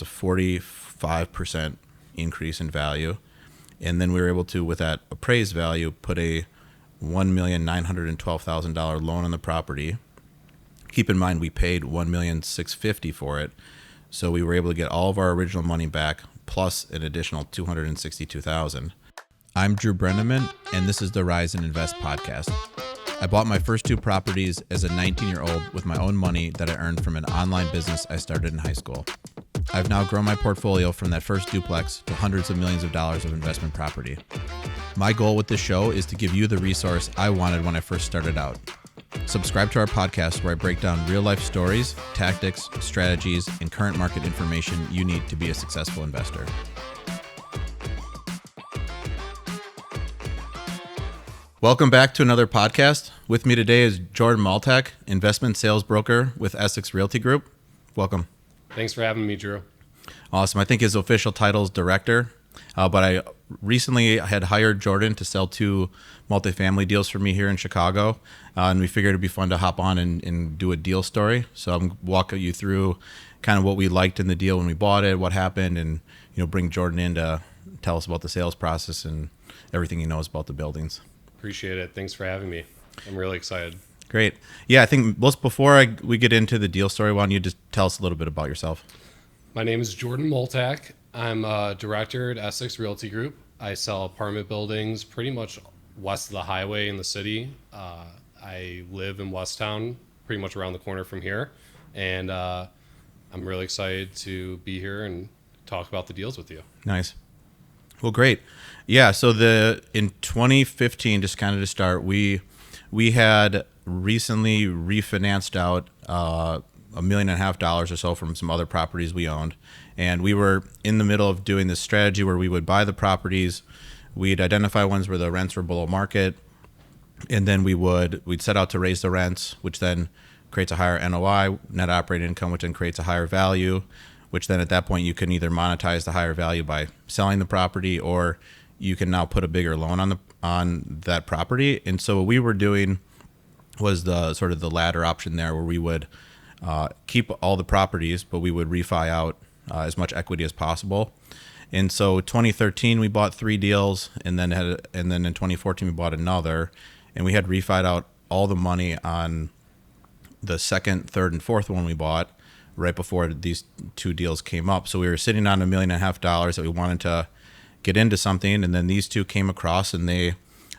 it's a 45% increase in value. And then we were able to, with that appraised value, put a $1,912,000 loan on the property. Keep in mind, we paid $1,650,000 for it. So we were able to get all of our original money back, plus an additional $262,000. I'm Drew Breneman, and this is the Rise and Invest podcast. I bought my first two properties as a 19-year-old with my own money that I earned from an online business I started in high school. I've now grown my portfolio from that first duplex to hundreds of millions of dollars of investment property. My goal with this show is to give you the resource I wanted when I first started out. Subscribe to our podcast where I break down real-life stories, tactics, strategies, and current market information you need to be a successful investor. Welcome back to another podcast. With me today is Jordan Multack, investment sales broker with Essex Realty Group. Welcome. Thanks for having me, Drew. Awesome. I think his official title is director, but I recently had hired Jordan to sell two multifamily deals for me here in Chicago, and we figured it'd be fun to hop on and do a deal story. So I'm walking you through kind of what we liked in the deal when we bought it, what happened, and bring Jordan in to tell us about the sales process and everything he knows about the buildings. Appreciate it. Thanks for having me. I'm really excited. Great. Yeah, I think before we get into the deal story, why don't you just tell us a little bit about yourself? My name is Jordan Multack. I'm a director at Essex Realty Group. I sell apartment buildings pretty much west of the highway in the city. I live in Westtown, pretty much around the corner from here. And I'm really excited to be here and talk about the deals with you. Nice. Well, great. Yeah, so in 2015, just kind of to start, we had recently refinanced out $1.5 million or so from some other properties we owned, and we were in the middle of doing this strategy where we would buy the properties, we'd identify ones where the rents were below market, and then we'd set out to raise the rents, which then creates a higher NOI, net operating income, which then creates a higher value, which then at that point you can either monetize the higher value by selling the property, or you can now put a bigger loan on that property. And so what we were doing was the sort of the latter option there, where we would keep all the properties, but we would refi out as much equity as possible. And so 2013 we bought 3 deals, and then in 2014 we bought another, and we had refied out all the money on the second, third, and fourth one we bought right before these 2 deals came up. So we were sitting on $1.5 million that we wanted to get into something, and then these 2 came across, and the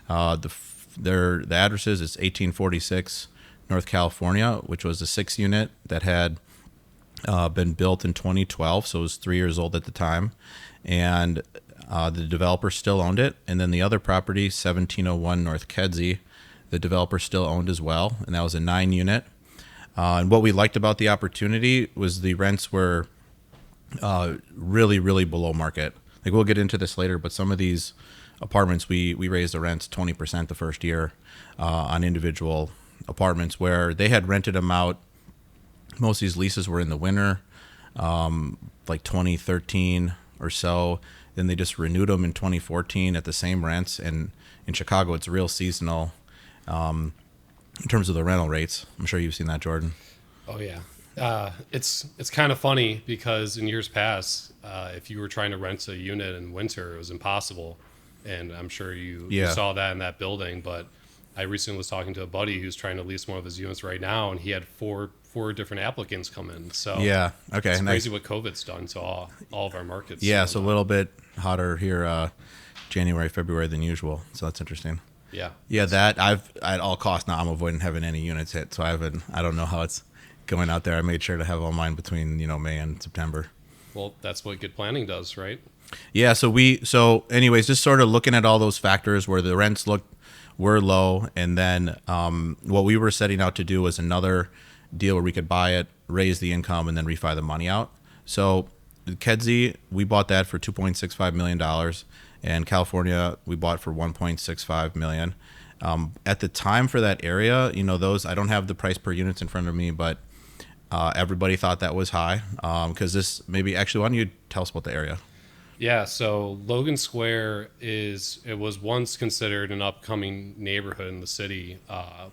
addresses is 1846 North California, which was a 6 unit that had been built in 2012, so it was 3 years old at the time, and the developer still owned it. And then the other property, 1701 North Kedzie, the developer still owned as well, and that was a 9 unit. And what we liked about the opportunity was the rents were really, really below market. Like, we'll get into this later, but some of these apartments, we raised the rents 20% the first year on individual apartments, where they had rented them out. Most of these leases were in the winter, like 2013 or so. Then they just renewed them in 2014 at the same rents. And in Chicago, it's real seasonal in terms of the rental rates. I'm sure you've seen that, Jordan. Oh, yeah. It's kind of funny because in years past, if you were trying to rent a unit in winter, it was impossible. And I'm sure you saw that in that building. But I recently was talking to a buddy who's trying to lease one of his units right now, and he had four different applicants come in. So yeah, okay, it's nice. crazy what COVID's done to all of our markets. Yeah, so a little bit hotter here, January, February than usual. So that's interesting. Yeah, that I've at all costs now I'm avoiding having any units hit. So I don't know how it's going out there. I made sure to have all mine between May and September. Well, that's what good planning does, right? Yeah. So anyways, just sort of looking at all those factors where the rents were low, and then what we were setting out to do was another deal where we could buy it, raise the income, and then refi the money out. So Kedzie, we bought that for $2.65 million, and California we bought for $1.65 million. At the time for that area, those, I don't have the price per units in front of me, but everybody thought that was high because this maybe actually. Why don't you tell us about the area? Yeah, so Logan Square it was once considered an upcoming neighborhood in the city.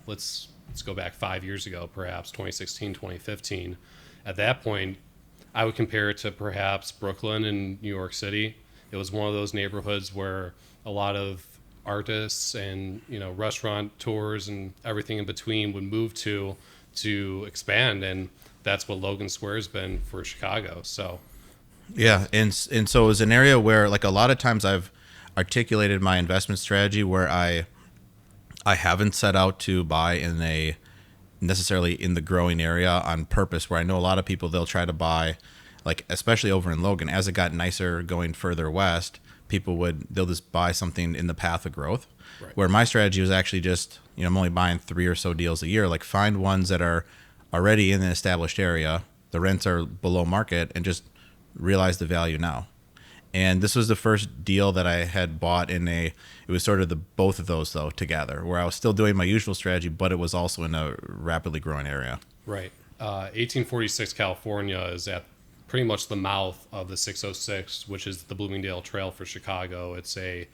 Let's go back 5 years ago, perhaps 2016, 2015. At that point, I would compare it to perhaps Brooklyn in New York City. It was one of those neighborhoods where a lot of artists and restaurant tours and everything in between would move to expand, and that's what Logan Square has been for Chicago. So Yeah, and so it was an area where, like, a lot of times I've articulated my investment strategy where I haven't set out to buy in a necessarily in the growing area on purpose, where I know a lot of people, they'll try to buy, like, especially over in Logan, as it got nicer going further west, they'll just buy something in the path of growth. Right. Where my strategy was actually just, I'm only buying 3 or so deals a year, like find ones that are already in an established area, the rents are below market, and just realize the value now. And this was the first deal that I had bought it was sort of the both of those though together, where I was still doing my usual strategy, but it was also in a rapidly growing area. right, 1846 California is at pretty much the mouth of the 606, which is the Bloomingdale Trail for Chicago. It's a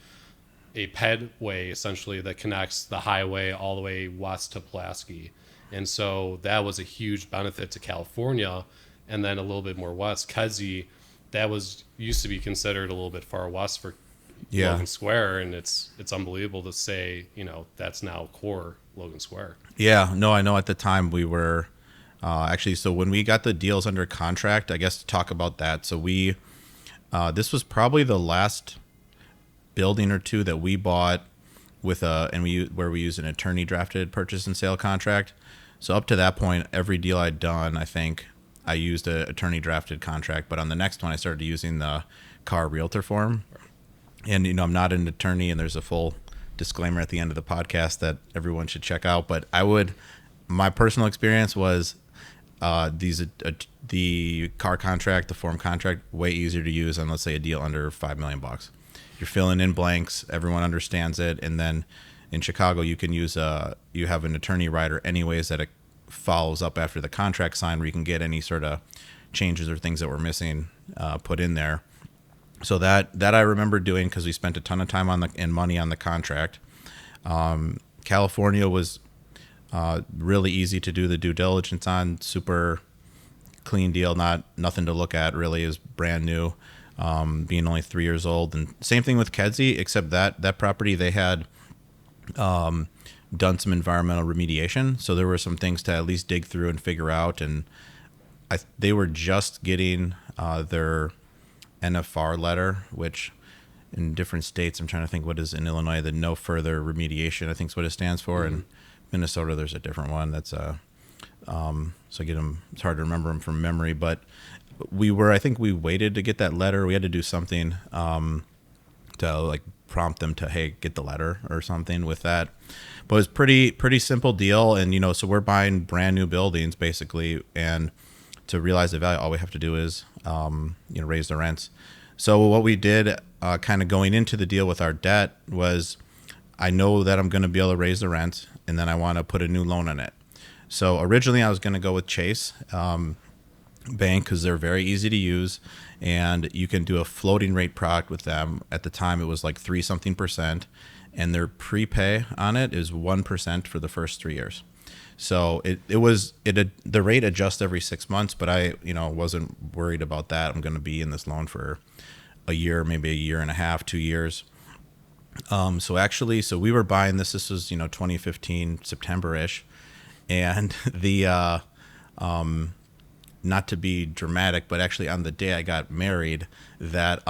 pedway essentially that connects the highway all the way west to Pulaski. And so that was a huge benefit to California. And then a little bit more west, Kedzie, that used to be considered a little bit far west for Logan Square, and it's unbelievable to say, that's now core Logan Square. Yeah, no, I know at the time we were actually, so when we got the deals under contract, I guess to talk about that. So this was probably the last building or two that we bought where we used an attorney drafted purchase and sale contract. So up to that point, every deal I'd done, I think I used an attorney drafted contract, but on the next one, I started using the car realtor form. And, I'm not an attorney, and there's a full disclaimer at the end of the podcast that everyone should check out. But my personal experience was the car contract, the form contract, way easier to use on, let's say, a deal under $5 million. You're filling in blanks, everyone understands it, and then in Chicago, you can you have an attorney rider anyways that it follows up after the contract signed, where you can get any sort of changes or things that were missing put in there. So that I remember doing because we spent a ton of time and money on the contract. California was really easy to do the due diligence on, super clean deal, nothing to look at really, is brand new, being only 3 years old. And same thing with Kedzie, except that property, they had done some environmental remediation, so there were some things to at least dig through and figure out. And they were just getting their NFR letter, which in different states, I'm trying to think what is in Illinois, the no further remediation, I think is what it stands for. Mm-hmm. In Minnesota, there's a different one. That's so I get them. It's hard to remember them from memory, but I think we waited to get that letter. We had to do something to like prompt them to, hey, get the letter or something with that. But it was pretty simple deal. And, so we're buying brand new buildings basically. And to realize the value, all we have to do is, raise the rents. So what we did kind of going into the deal with our debt was, I know that I'm going to be able to raise the rent, and then I want to put a new loan on it. So originally I was going to go with Chase Bank because they're very easy to use, and you can do a floating rate product with them. At the time it was like 3-something%, and their prepay on it is 1% for the first 3 years. So the rate adjusts every 6 months, but I wasn't worried about that. I'm going to be in this loan for a year, maybe a year and a half, 2 years. So we were buying this. This was 2015 September-ish, and the not to be dramatic, but actually on the day I got married, that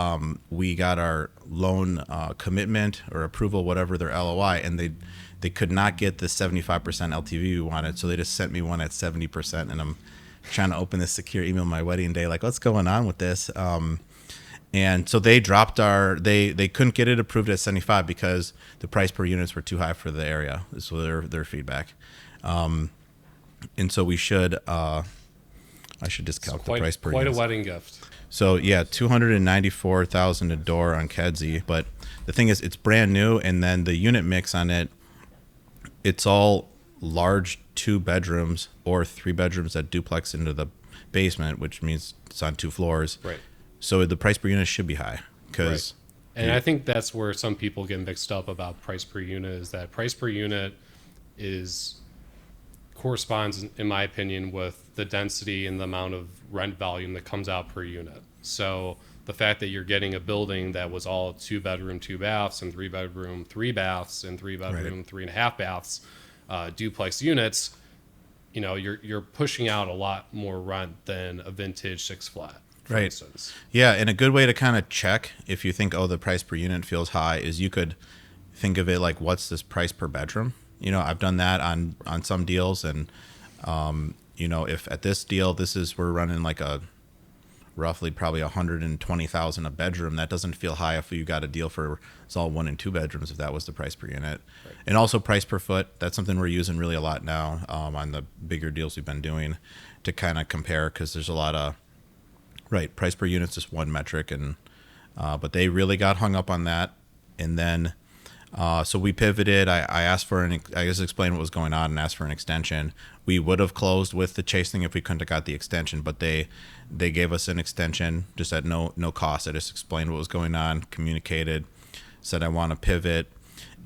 we got our loan commitment or approval, whatever, their LOI, and they could not get the 75% LTV we wanted, so they just sent me one at 70%, and I'm trying to open this secure email my wedding day, like, what's going on with this? And so they dropped they couldn't get it approved at 75 because the price per units were too high for the area. So their feedback. And so we should, I should discount the price per unit. Quite a wedding gift. So yeah, $294,000 a door on Kedzie. But the thing is, it's brand new, and then the unit mix on it, it's all large 2 bedrooms or 3 bedrooms that duplex into the basement, which means it's on 2 floors. Right. So the price per unit should be high. Right. And I think that's where some people get mixed up about price per unit, is that price per unit is corresponds, in my opinion, with the density and the amount of rent volume that comes out per unit. So the fact that you're getting a building that was all 2-bedroom, 2 baths, and 3-bedroom, 3 baths, and 3-bedroom, 3.5 baths, duplex units, you're pushing out a lot more rent than a vintage 6 flat, for instance. Yeah, and a good way to kind of check if you think, oh, the price per unit feels high, is you could think of it like, what's this price per bedroom? I've done that on some deals, and if at this deal, we're running like a roughly probably 120,000 a bedroom. That doesn't feel high if you got a deal for it's all 1 and 2 bedrooms, if that was the price per unit. Right. And also price per foot. That's something we're using really a lot now on the bigger deals we've been doing to kind of compare, because there's a lot of price per unit's just one metric, and but they really got hung up on that, and then so we pivoted. I asked for I just explained what was going on and asked for an extension. We would have closed with the Chase thing if we couldn't have got the extension, but they gave us an extension just at no cost. I just explained what was going on, communicated, said I want to pivot,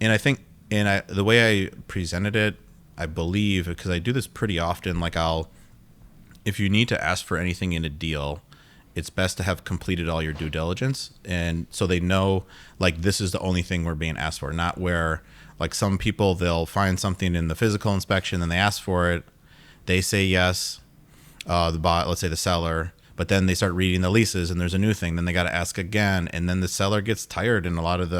and I think the way I presented it, I believe, because I do this pretty often, like if you need to ask for anything in a deal, it's best to have completed all your due diligence, and so they know like this is the only thing we're being asked for, not where like some people, they'll find something in the physical inspection and they ask for it, they say yes, let's say the seller, but then they start reading the leases and there's a new thing, then they got to ask again, and then the seller gets tired, and a lot of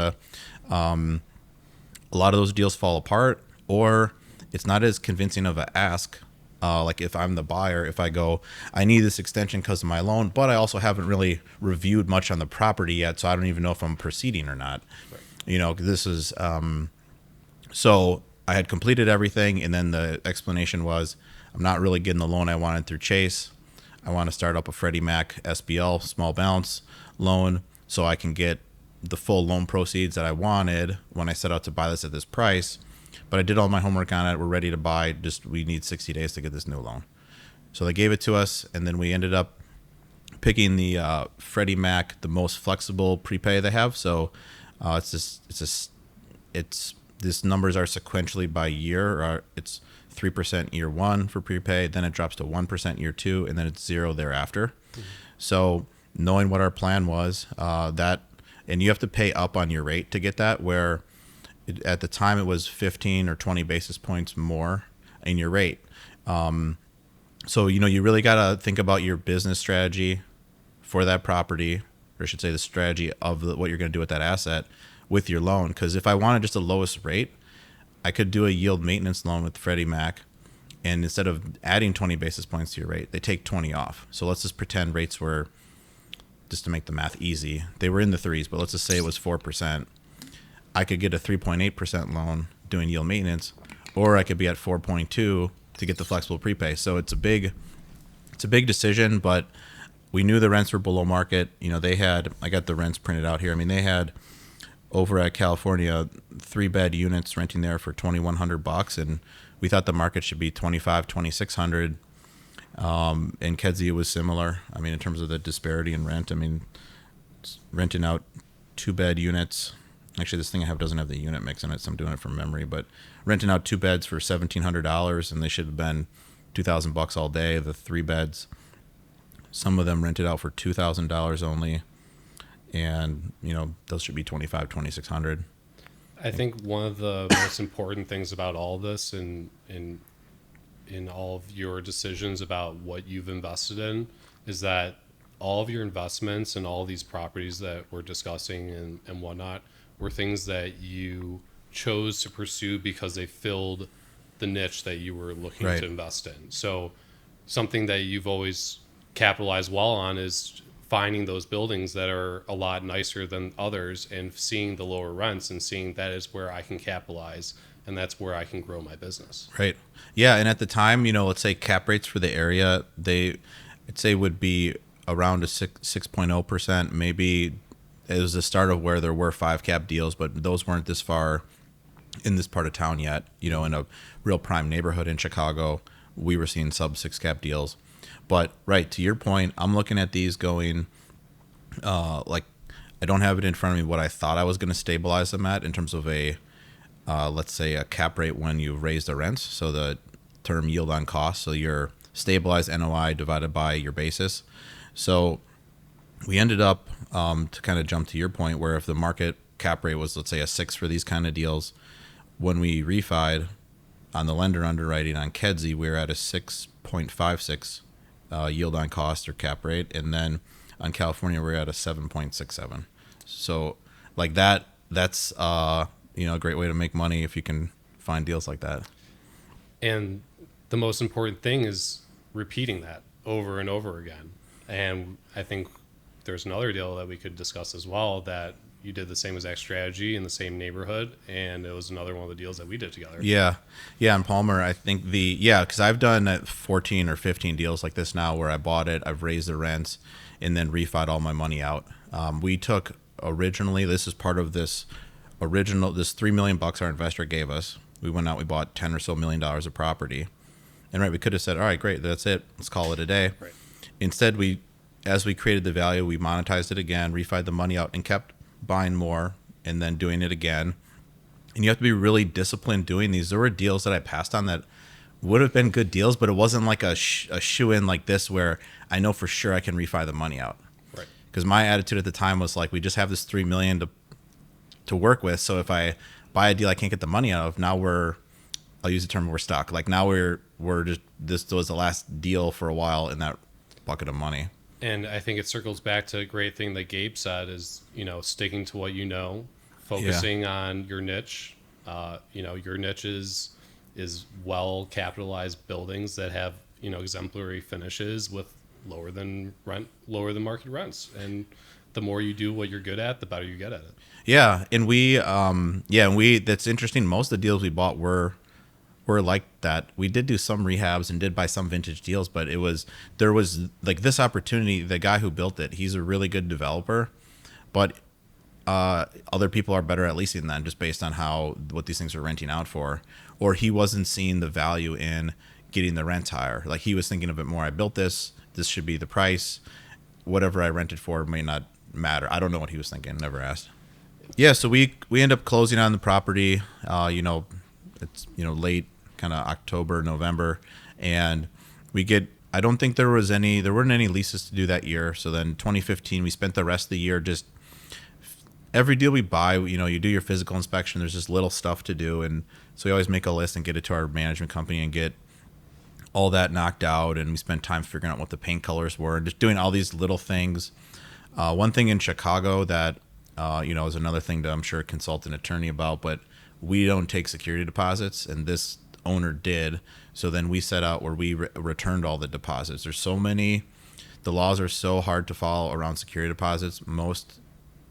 those deals fall apart, or it's not as convincing of an ask. Like if I'm the buyer, if I go, I need this extension because of my loan, but I also haven't really reviewed much on the property yet, so I don't even know if I'm proceeding or not. Right. This is so I had completed everything, and then the explanation was, I'm not really getting the loan I wanted through Chase. I want to start up a Freddie Mac SBL, small balance loan, so I can get the full loan proceeds that I wanted when I set out to buy this at this price. But I did all my homework on it. We're ready to buy. We need 60 days to get this new loan. So they gave it to us, and then we ended up picking the Freddie Mac, the most flexible prepay they have. So these numbers are sequentially by year. It's 3% year one for prepay, then it drops to 1% year two, and then it's 0 thereafter. Mm-hmm. So knowing what our plan was, and you have to pay up on your rate to get that, where at the time it was 15 or 20 basis points more in your rate. So, you really got to think about your business strategy for that property, or I should say the strategy of what you're going to do with that asset with your loan. Because if I wanted just the lowest rate, I could do a yield maintenance loan with Freddie Mac, and instead of adding 20 basis points to your rate, they take 20 off. So let's just pretend rates were, just to make the math easy, they were in the threes, but let's just say it was 4%. I could get a 3.8% loan doing yield maintenance, or I could be at 4.2 to get the flexible prepay. So it's a big decision, but we knew the rents were below market. I got the rents printed out here. I mean, they had over at California 3-bed units renting there for $2,100, and we thought the market should be $2,600. And Kedzie was similar. I mean, in terms of the disparity in rent, I mean, renting out 2-bed units. Actually, this thing I have doesn't have the unit mix in it, so I'm doing it from memory. But renting out 2 beds for $1,700, and they should have been $2,000 all day. The 3 beds, some of them rented out for $2,000 only, and those should be $2,600. I think one of the most important things about all this, and in all of your decisions about what you've invested in, is that all of your investments and all these properties that we're discussing and whatnot were things that you chose to pursue because they filled the niche that you were looking to invest in. So something that you've always capitalized well on is finding those buildings that are a lot nicer than others and seeing the lower rents and seeing that is where I can capitalize, and that's where I can grow my business. Right. Yeah, and at the time, let's say cap rates for the area, I'd say would be around a 6.0%, maybe. It was the start of where there were 5 cap deals, but those weren't this far in this part of town yet. In a real prime neighborhood in Chicago, we were seeing sub 6 cap deals. But to your point, I'm looking at these going, I don't have it in front of me what I thought I was going to stabilize them at in terms of let's say a cap rate when you raise the rents. So the term yield on cost. So your stabilized NOI divided by your basis. So we ended up, to kind of jump to your point, where if the market cap rate was, let's say, a 6 for these kind of deals, when we refied on the lender underwriting on Kedzie, we were at a 6.56 yield on cost or cap rate. And then on California, we're at a 7.67. So like that's a great way to make money if you can find deals like that. And the most important thing is repeating that over and over again. And I think there's another deal that we could discuss as well, that you did the same exact strategy in the same neighborhood, and it was another one of the deals that we did together. Yeah. In Palmer, I think because I've done 14 or 15 deals like this now, where I bought it, I've raised the rents, and then refied all my money out. We took originally, this is part of this $3 million our investor gave us. We went out, we bought $10 or so million of property. And right, we could have said, all right, great, that's it, let's call it a day. Right. Instead, as we created the value, we monetized it again, refied the money out, and kept buying more and then doing it again. And you have to be really disciplined doing these. There were deals that I passed on that would have been good deals, but it wasn't like a shoe-in like this where I know for sure I can refi the money out. Right. Because my attitude at the time was like, we just have this $3 million to work with. So if I buy a deal I can't get the money out of, now I'll use the term, we're stuck. Like now we're just, this was the last deal for a while in that bucket of money. And I think it circles back to a great thing that Gabe said is, sticking to what you know, focusing on your niche. Your niche is well capitalized buildings that have, exemplary finishes with lower than market rents. And the more you do what you're good at, the better you get at it. Yeah. And that's interesting. Most of the deals we bought were like that. We did do some rehabs and did buy some vintage deals, but there was like this opportunity. The guy who built it, he's a really good developer, but other people are better at leasing than, just based on what these things are renting out for, or he wasn't seeing the value in getting the rent higher. Like he was thinking of it more, I built this should be the price, whatever I rented for may not matter. I don't know what he was thinking, never asked. Yeah. So we end up closing on the property, it's, late kind of October, November, and I don't think there weren't any leases to do that year. So then 2015, we spent the rest of the year just, every deal we buy, you do your physical inspection, there's just little stuff to do. And so we always make a list and get it to our management company and get all that knocked out. And we spent time figuring out what the paint colors were and just doing all these little things. One thing in Chicago that, is another thing to, I'm sure, consult an attorney about, but we don't take security deposits, and this owner did. So then we set out where we returned all the deposits. There's so many, the laws are so hard to follow around security deposits. Most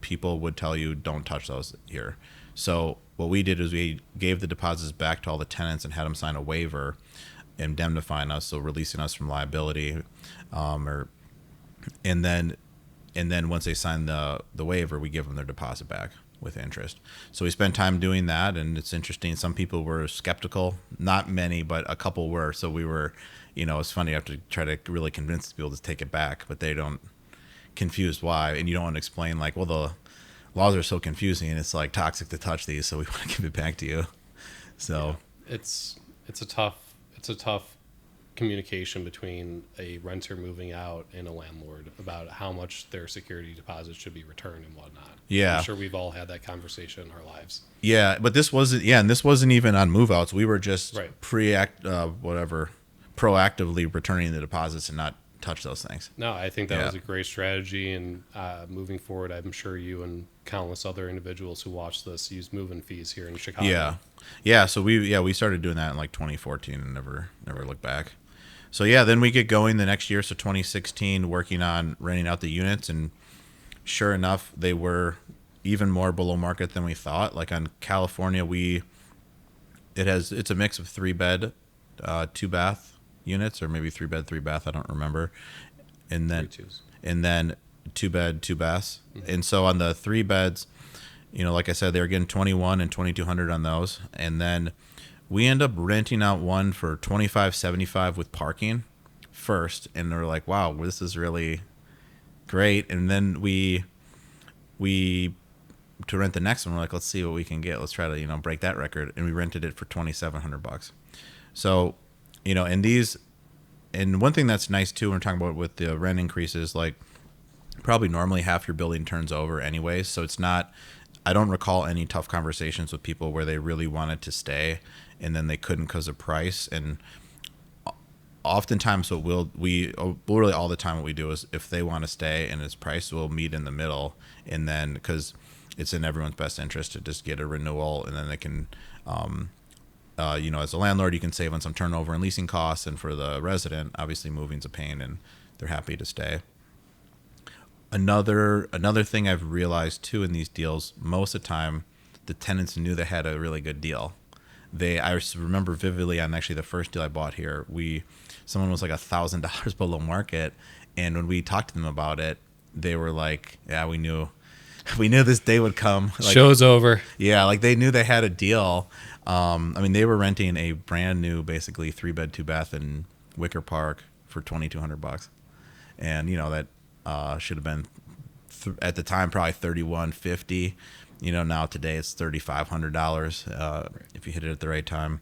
people would tell you don't touch those here. So what we did is we gave the deposits back to all the tenants and had them sign a waiver indemnifying us, so releasing us from liability, and then once they sign the waiver, we give them their deposit back with interest. So we spent time doing that, and it's interesting. Some people were skeptical, not many, but a couple were. So we were, it's funny, you have to try to really convince people to take it back, but they don't, confused why. And you don't want to explain like, well, the laws are so confusing and it's like toxic to touch these, so we want to give it back to you. So yeah, it's a tough communication between a renter moving out and a landlord about how much their security deposit should be returned and whatnot. Yeah, I'm sure we've all had that conversation in our lives. Yeah, but this wasn't. Yeah, and this wasn't even on move outs. We were just proactively returning the deposits and not touch those things. No, I think that was a great strategy. And moving forward, I'm sure you and countless other individuals who watch this use move-in fees here in Chicago. Yeah. So we started doing that in like 2014 and never looked back. So yeah, then we get going the next year. So 2016, working on renting out the units, and sure enough, they were even more below market than we thought. Like on California, it's a mix of 3-bed, 2-bath units, or maybe 3-bed, 3-bath. I don't remember. And then 2-bed, 2-baths. Mm-hmm. And so on the 3 beds, like I said, they were getting 21 and 2,200 on those. And then we end up renting out one for $25.75 with parking first, and they're like, "Wow, this is really great." And then we to rent the next one, we're like, "Let's see what we can get. Let's try to break that record." And we rented it for $2,700. So And one thing that's nice too when we're talking about with the rent increases, like probably normally half your building turns over anyways, so it's not. I don't recall any tough conversations with people where they really wanted to stay and then they couldn't because of price. And oftentimes really all the time what we do is if they want to stay and it's price, we'll meet in the middle, and then because it's in everyone's best interest to just get a renewal, and then they can as a landlord you can save on some turnover and leasing costs, and for the resident obviously moving's a pain and they're happy to stay. Another thing I've realized too in these deals, most of the time the tenants knew they had a really good deal. I remember vividly on actually the first deal I bought here, someone was like $1,000 below market, and when we talked to them about it, they were like, "Yeah, we knew this day would come." Like, show's over. Yeah, like they knew they had a deal. They were renting a brand new, basically 3-bed, 2-bath in Wicker Park for $2,200, and that should have been at the time probably $3,150. Now today it's $3,500 if you hit it at the right time.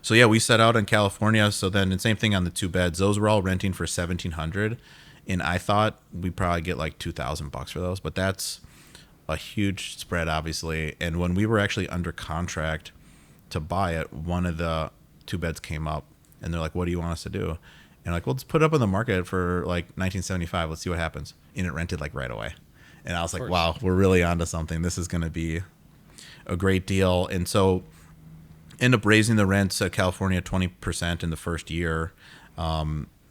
So yeah, we set out in California. So then the same thing on the 2 beds. Those were all renting for $1,700, and I thought we'd probably get like $2,000 for those, but that's a huge spread, obviously. And when we were actually under contract to buy it, one of the 2 beds came up, and they're like, "What do you want us to do?" And like, "Well, let's put it up on the market for like $1,975. Let's see what happens." And it rented like right away. And I was like, "Wow, we're really onto something. This is going to be a great deal." And so, end up raising the rents at California 20% in the first year.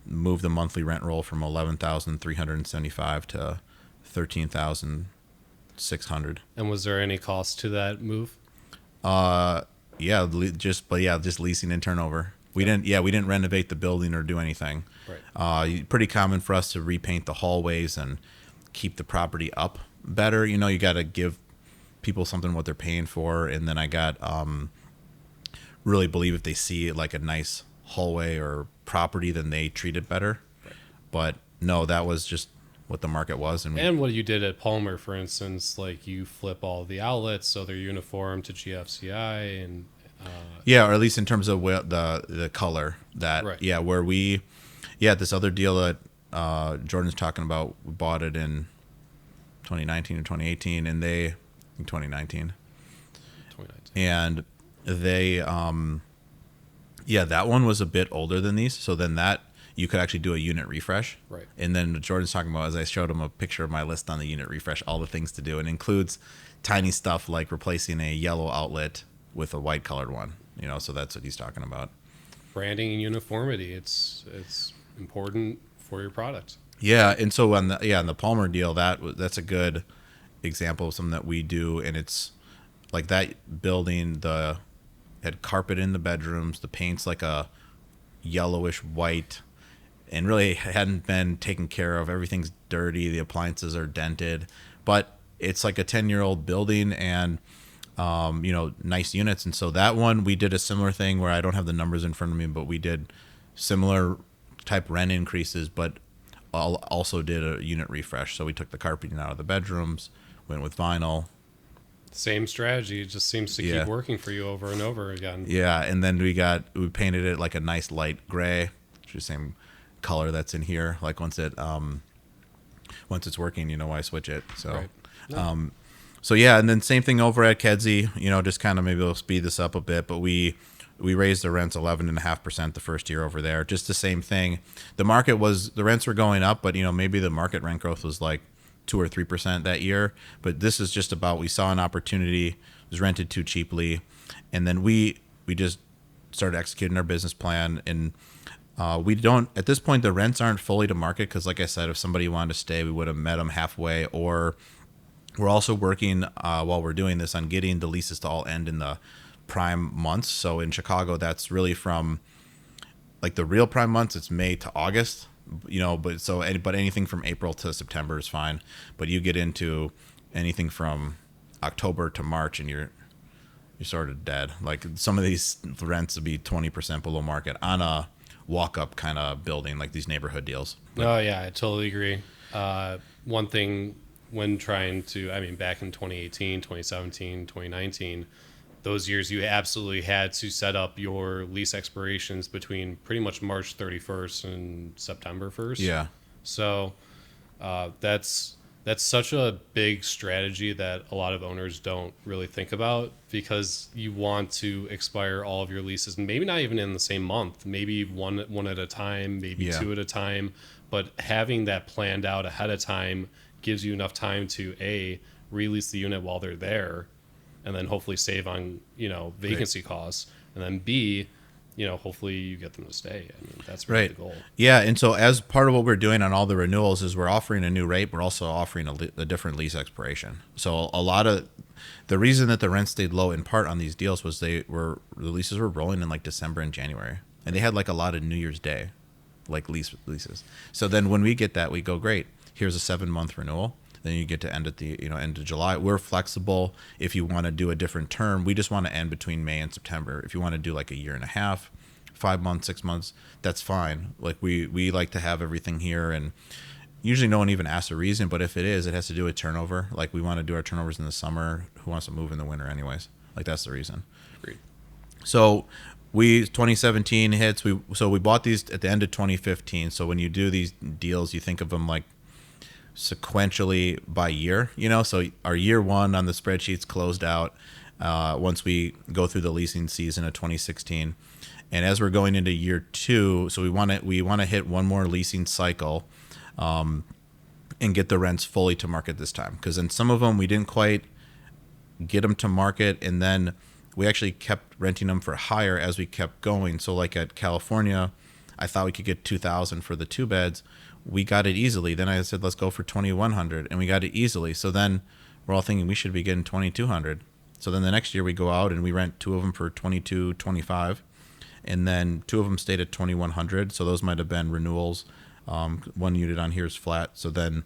Moved the monthly rent roll from $11,375 to $13,600. And was there any cost to that move? Just leasing and turnover. We didn't renovate the building or do anything. Right. Pretty common for us to repaint the hallways and keep the property up better. You got to give people something what they're paying for. And then I got really believe if they see like a nice hallway or property, then they treat it better. Right. But no, that was just what the market was. And what you did at Palmer, for instance, like you flip all the outlets so they're uniform to GFCI and or at least in terms of the color that right. This other deal that Jordan's talking about, we bought it in 2019 or 2018, and in 2019, and they that one was a bit older than these, so then that you could actually do a unit refresh. Right. And then Jordan's talking about, as I showed him a picture of my list on the unit refresh, all the things to do. It includes tiny stuff like replacing a yellow outlet with a white colored one. So that's what he's talking about. Branding and uniformity. It's important for your product. Yeah, and so on the Palmer deal, that's a good example of something that we do, and it's like that building had carpet in the bedrooms, the paint's like a yellowish white, and really hadn't been taken care of. Everything's dirty, the appliances are dented, but it's like a 10-year-old building, and nice units. And so that one, we did a similar thing where I don't have the numbers in front of me, but we did similar type rent increases, but also did a unit refresh. So we took the carpeting out of the bedrooms, went with vinyl. Same strategy. It just seems to keep working for you over and over again. Yeah. And then we painted it like a nice light gray, which is the same color that's in here. Like once it's working, why switch it. So, right. No. And then same thing over at Kedzie, just kind of maybe we'll speed this up a bit, but we raised the rents 11.5% the first year over there. Just the same thing. The rents were going up, but maybe the market rent growth was like 2 or 3% that year. But this is just about, we saw an opportunity, it was rented too cheaply, and then we just started executing our business plan. And we don't, at this point, the rents aren't fully to market because, like I said, if somebody wanted to stay, we would have met them halfway. Or we're also working while we're doing this on getting the leases to all end in the prime months. So in Chicago, that's really from like the real prime months, it's May to August, but anything from April to September is fine. But you get into anything from October to March and you're sort of dead. Like some of these rents would be 20% below market on a walk up kind of building, like these neighborhood deals. Oh yeah, I totally agree. One thing when back in 2018, 2017, 2019, those years you absolutely had to set up your lease expirations between pretty much March 31st and September 1st. Yeah. So that's such a big strategy that a lot of owners don't really think about, because you want to expire all of your leases, maybe not even in the same month, maybe one at a time, maybe two at a time. But having that planned out ahead of time gives you enough time to release the unit while they're there, and then hopefully save on vacancy costs, and then B, hopefully you get them to stay. I mean, that's really the goal. Yeah, and so as part of what we're doing on all the renewals is we're offering a new rate. We're also offering a different lease expiration. So a lot of the reason that the rent stayed low in part on these deals was the leases were rolling in like December and January, and they had like a lot of New Year's Day, like leases. So then when we get that, we go, great. Here's a 7-month renewal. Then you get to end at the end of July. We're flexible if you want to do a different term. We just want to end between May and September. If you want to do like a year and a half, 5 months, 6 months, that's fine. Like we like to have everything here, and usually no one even asks a reason. But if it has to do with turnover. Like we want to do our turnovers in the summer. Who wants to move in the winter anyways? Like that's the reason. Agreed. So 2017 hits. We bought these at the end of 2015. So when you do these deals, you think of them like sequentially by year, so our year one on the spreadsheets closed out once we go through the leasing season of 2016, and as we're going into year two, so we want to hit one more leasing cycle and get the rents fully to market this time, because in some of them we didn't quite get them to market, and then we actually kept renting them for higher as we kept going. So like at California, I thought we could get 2,000 for the 2 beds. We got it easily. Then I said, let's go for 2,100, and we got it easily. So then we're all thinking we should be getting 2,200. So then the next year we go out and we rent 2 of them for 2,225, and then 2 of them stayed at 2,100. So those might have been renewals. 1 unit on here is flat. So then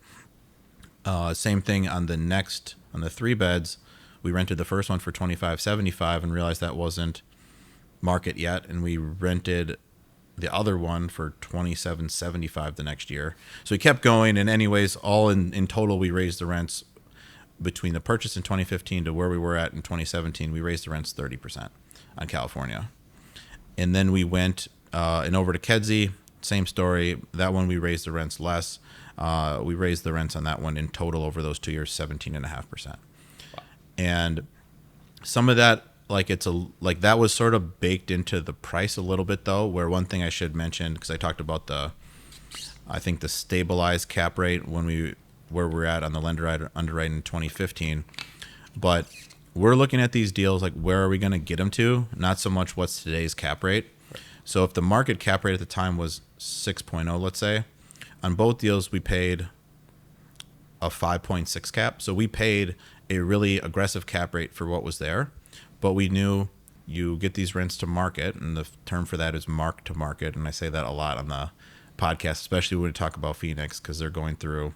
same thing on the 3 beds. We rented the first one for 2,575 and realized that wasn't market yet, and we rented the other one for 2,775 the next year. So we kept going, and anyways, all in total, we raised the rents between the purchase in 2015 to where we were at in 2017. We raised the rents 30% on California, and then we went and over to Kedzie. Same story. That one we raised the rents less. We raised the rents on that one in total over those 2 years 17.5%. Wow. And some of that, that was sort of baked into the price a little bit, though, where one thing I should mention, because I talked about the stabilized cap rate where we're at on the lender underwriting in 2015. But we're looking at these deals like, where are we going to get them to? Not so much what's today's cap rate. Right. So if the market cap rate at the time was 6.0, let's say, on both deals we paid a 5.6 cap. So we paid a really aggressive cap rate for what was there. But we knew you get these rents to market, and the term for that is mark to market. And I say that a lot on the podcast, especially when we talk about Phoenix, because they're going through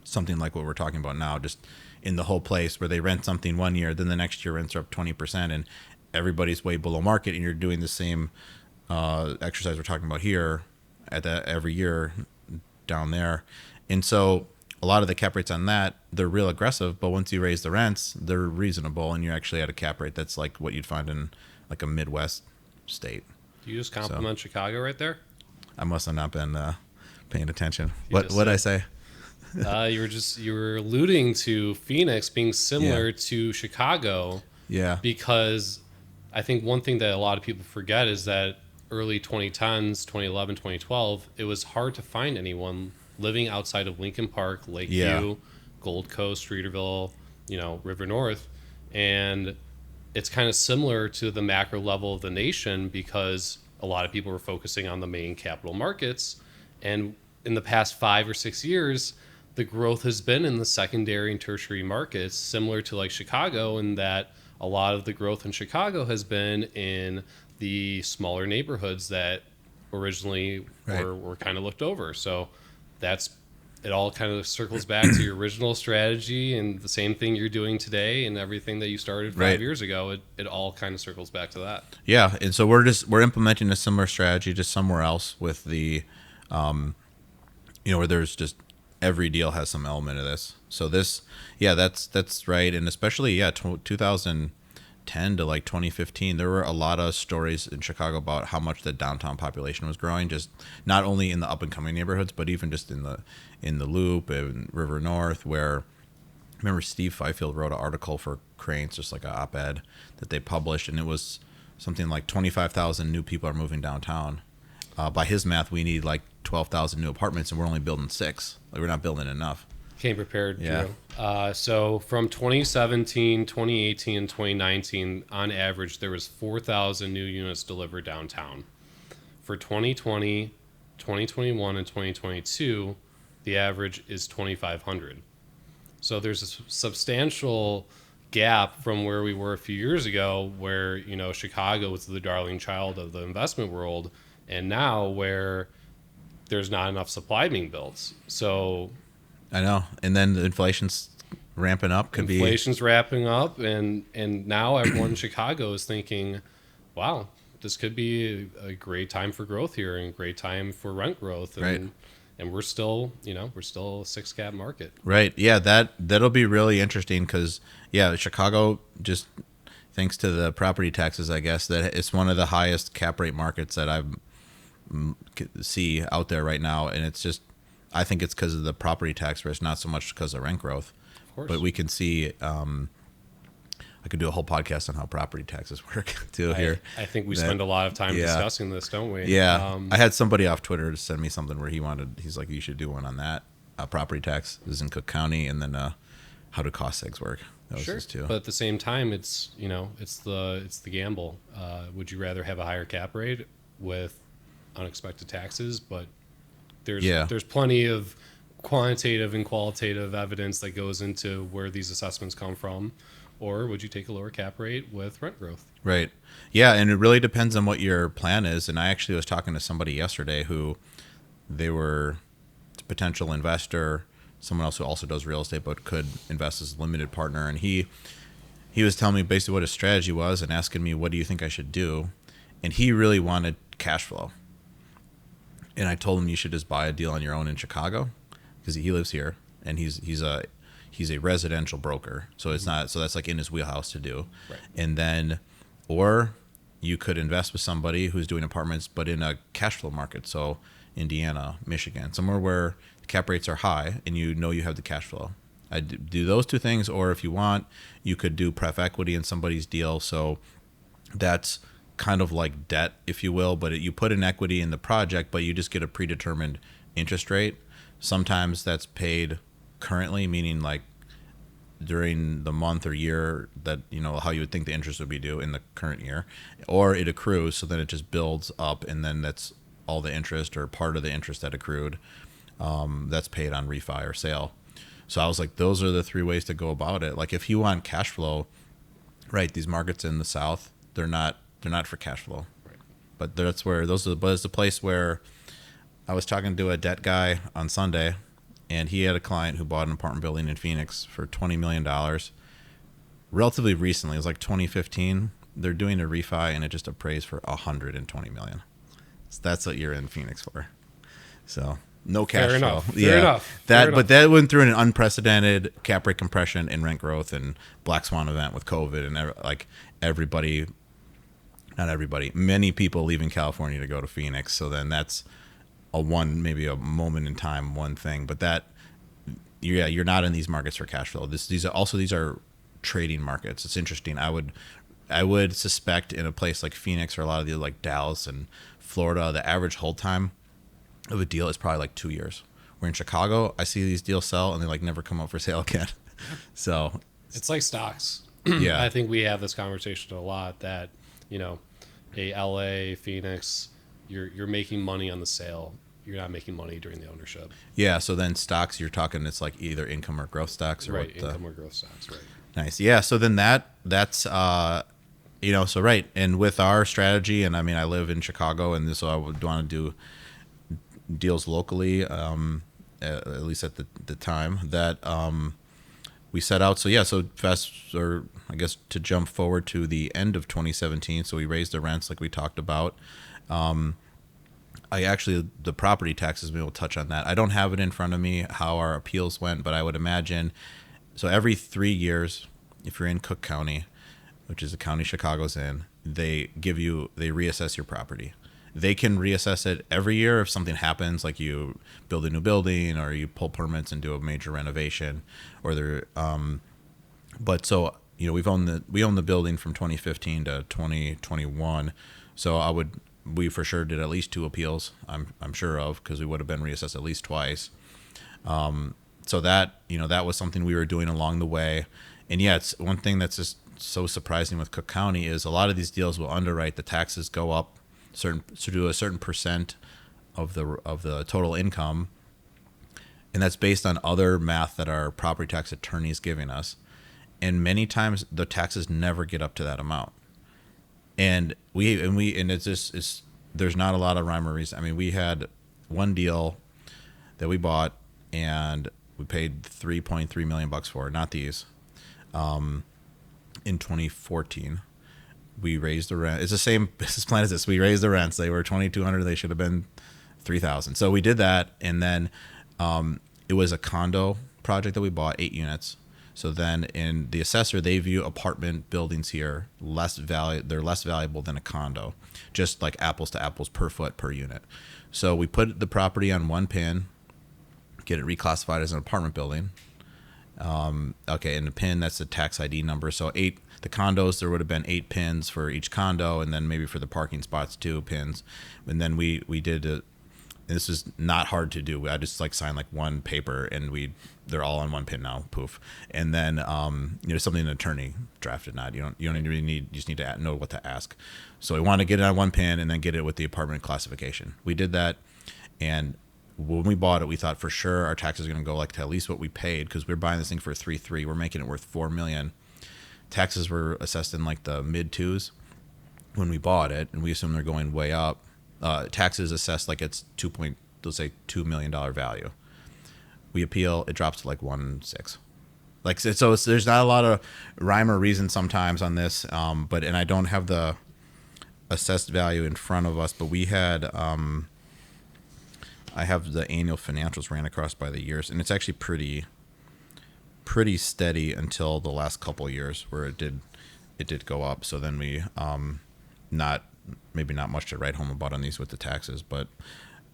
something like what we're talking about now, just in the whole place, where they rent something 1 year, then the next year rents are up 20%, and everybody's way below market, and you're doing the same exercise we're talking about here every year down there. And so a lot of the cap rates on that, they're real aggressive, but once you raise the rents, they're reasonable, and you're actually at a cap rate that's like what you'd find in like a Midwest state. Do you just compliment Chicago right there? I must have not been paying attention. What did I say? You were alluding to Phoenix being similar to Chicago. Yeah. Because I think one thing that a lot of people forget is that early 2010s, 2011, 2012, it was hard to find anyone living outside of Lincoln Park, Lakeview, Gold Coast, Streeterville, River North. And it's kind of similar to the macro level of the nation, because a lot of people were focusing on the main capital markets. And in the past 5 or 6 years, the growth has been in the secondary and tertiary markets, similar to like Chicago, in that a lot of the growth in Chicago has been in the smaller neighborhoods that originally were kind of looked over. So it all kind of circles back to your original strategy, and the same thing you're doing today, and everything that you started 5 years ago. It all kind of circles back to that. Yeah, and so we're implementing a similar strategy just somewhere else with the, where there's just every deal has some element of this. So this, that's right, and especially 2010 2010 to like 2015, there were a lot of stories in Chicago about how much the downtown population was growing, just not only in the up and coming neighborhoods, but even just in the Loop and River North, where I remember Steve Fifield wrote an article for Cranes, just like an op-ed that they published, and it was something like 25,000 new people are moving downtown. By his math, we need like 12,000 new apartments, and we're only building 6. Like, we're not building enough. Came prepared, Yeah. Drew. So from 2017, 2018, and 2019, on average, there was 4,000 new units delivered downtown. For 2020, 2021, and 2022, the average is 2,500. So there's a substantial gap from where we were a few years ago, where, you know, Chicago was the darling child of the investment world, and now where there's not enough supply being built. So I know. And then the inflation's ramping up. Inflation's wrapping up, and now everyone in Chicago is thinking, wow, this could be a great time for growth here and a great time for rent growth. And, Right. And we're still a 6 cap market. Right. Yeah, that'll be really interesting because, yeah, Chicago, just thanks to the property taxes, I guess, that it's one of the highest cap rate markets that I see out there right now. And it's just, I think it's because of the property tax risk, not so much because of rent growth. Of course. But we can see, I could do a whole podcast on how property taxes work too here. I think we spend a lot of time discussing this, don't we? Yeah. I had somebody off Twitter to send me something where he's like, you should do one on that. Property tax is in Cook County, and then how do cost segs work? That was Sure. his too. But at the same time, it's the gamble. Would you rather have a higher cap rate with unexpected taxes? But there's plenty of quantitative and qualitative evidence that goes into where these assessments come from. Or would you take a lower cap rate with rent growth? Right. Yeah, and it really depends on what your plan is. And I actually was talking to somebody yesterday who they were a potential investor, someone else who also does real estate but could invest as a limited partner. And he was telling me basically what his strategy was and asking me, what do you think I should do? And he really wanted cash flow. And I told him you should just buy a deal on your own in Chicago because he lives here and he's a residential broker, so it's not, so that's like in his wheelhouse to do. Right. And then, or you could invest with somebody who's doing apartments but in a cash flow market, so Indiana, Michigan, somewhere where the cap rates are high and you know you have the cash flow. I do those two things, or if you want, you could do pref equity in somebody's deal, so that's kind of like debt, if you will, but you put in equity in the project, but you just get a predetermined interest rate. Sometimes that's paid currently, meaning like during the month or year that, you know, how you would think the interest would be due in the current year, or it accrues, so then it just builds up, and then that's all the interest or part of the interest that accrued that's paid on refi or sale. So I was like, those are the 3 ways to go about it. Like, if you want cash flow, right, these markets in the South, they're not for cash flow. Right. But but it's the place where I was talking to a debt guy on Sunday, and he had a client who bought an apartment building in Phoenix for $20 million relatively recently. It was like 2015. They're doing a refi, and it just appraised for $120 million. So that's what you're in Phoenix for. So no cash Fair flow. enough. Fair enough. But that went through an unprecedented cap rate compression and rent growth and black swan event with COVID and like everybody, not everybody, many people leaving California to go to Phoenix. So then that's maybe a moment in time, one thing, but that, yeah, you're not in these markets for cash flow. These are trading markets. It's interesting. I would suspect in a place like Phoenix or a lot of the like Dallas and Florida, the average hold time of a deal is probably like 2 years. Where in Chicago, I see these deals sell and they like never come up for sale again. So It's like stocks. yeah, I think we have this conversation a lot that, you know, a LA, Phoenix, you're making money on the sale. You're not making money during the ownership. yeah. So then stocks, you're talking, it's like either income or growth stocks, or Right, what income or growth stocks, right. Nice. Yeah. So then that's, so right. And with our strategy, and I mean, I live in Chicago, and so I would want to do deals locally, at least at the time that we set out. So yeah, so I guess to jump forward to the end of 2017. So we raised the rents like we talked about. The property taxes, maybe we'll touch on that. I don't have it in front of me how our appeals went, but I would imagine, so every 3 years, if you're in Cook County, which is the county Chicago's in, they reassess your property. They can reassess it every year if something happens, like you build a new building or you pull permits and do a major renovation, or they're but so we own the building from 2015 to 2021. So we for sure did at least 2 appeals. I'm sure of, because we would have been reassessed at least twice. So that that was something we were doing along the way. And yeah, it's one thing that's just so surprising with Cook County is a lot of these deals will underwrite, the taxes go up to a certain percent of the total income, and that's based on other math that our property tax attorney is giving us. And many times the taxes never get up to that amount. And there's not a lot of rhyme or reason. I mean, we had one deal that we bought and we paid $3.3 million for it, not these. In 2014, we raised the rent. It's the same business plan as this. We raised the rents. They were $2,200. They should have been $3,000. So we did that, and then it was a condo project that we bought, 8 units. So then in the assessor, they view apartment buildings here they're less valuable than a condo, just like apples to apples per foot per unit. So we put the property on one pin, get it reclassified as an apartment building. Okay, and the pin, that's the tax ID number. So the condos, there would have been 8 pins for each condo, and then maybe for the parking spots 2 pins. And then we did it. And this is not hard to do. I just signed one paper, and they're all on one pin now. Poof. And then something an attorney drafted. Not you don't really need. You just need to know what to ask. So we want to get it on one pin and then get it with the apartment classification. We did that, and when we bought it, we thought for sure our taxes are going to go to at least what we paid, because we're buying this thing for $3.3 million. We're making it worth $4 million. Taxes were assessed in the mid 2s when we bought it, and we assume they're going way up. Taxes assessed it's $2 million value. We appeal, it drops to 1.6. So there's not a lot of rhyme or reason sometimes on this, and I don't have the assessed value in front of us, but we had I have the annual financials ran across by the years, and it's actually pretty steady until the last couple of years where it did go up. So then we maybe not much to write home about on these with the taxes, but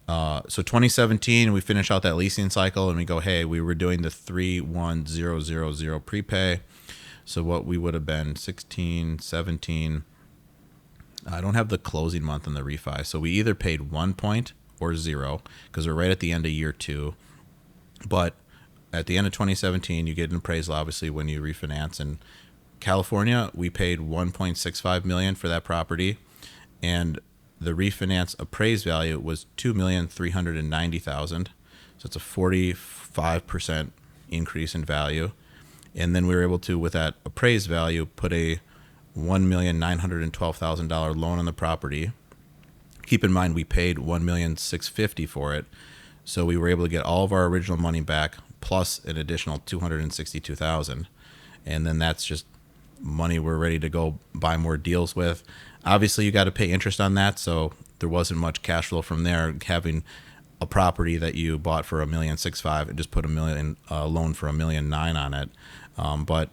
so 2017 we finish out that leasing cycle and we go, hey, we were doing the 31000 prepay. So what we would have been 16, 17. I don't have the closing month on the refi, so we either paid 1 point or 0 because we're right at the end of year 2. But at the end of 2017, you get an appraisal obviously when you refinance. In California, we paid $1.65 million for that property, and the refinance appraised value was $2,390,000. So it's a 45% increase in value. And then we were able to, with that appraised value, put a $1,912,000 loan on the property. Keep in mind, we paid $1,650,000 for it. So we were able to get all of our original money back plus an additional $262,000. And then that's just money we're ready to go buy more deals with. Obviously, you got to pay interest on that, so there wasn't much cash flow from there. Having a property that you bought for $1,650,000 and just put $1 million loan for $1.9 million on it. But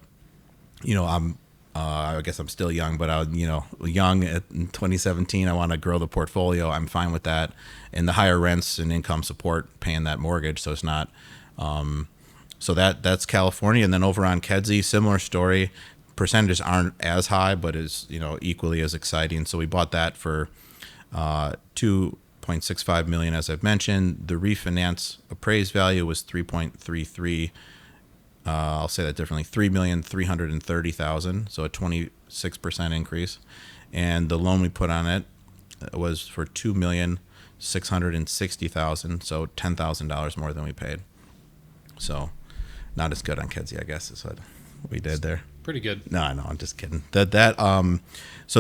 I guess I'm still young, but young in 2017. I want to grow the portfolio. I'm fine with that, and the higher rents and income support paying that mortgage. So it's not. So that's California, and then over on Kedzie, similar story. Percentages aren't as high, but is equally as exciting. So we bought that for $2.65 million, as I've mentioned. The refinance appraised value was 3.33. I'll say that differently: $3,330,000. So a 26% increase, and the loan we put on it was for $2,660,000. So $10,000 more than we paid. So not as good on Kedzie, I guess, is what we did there. Pretty good. No, I'm just kidding. So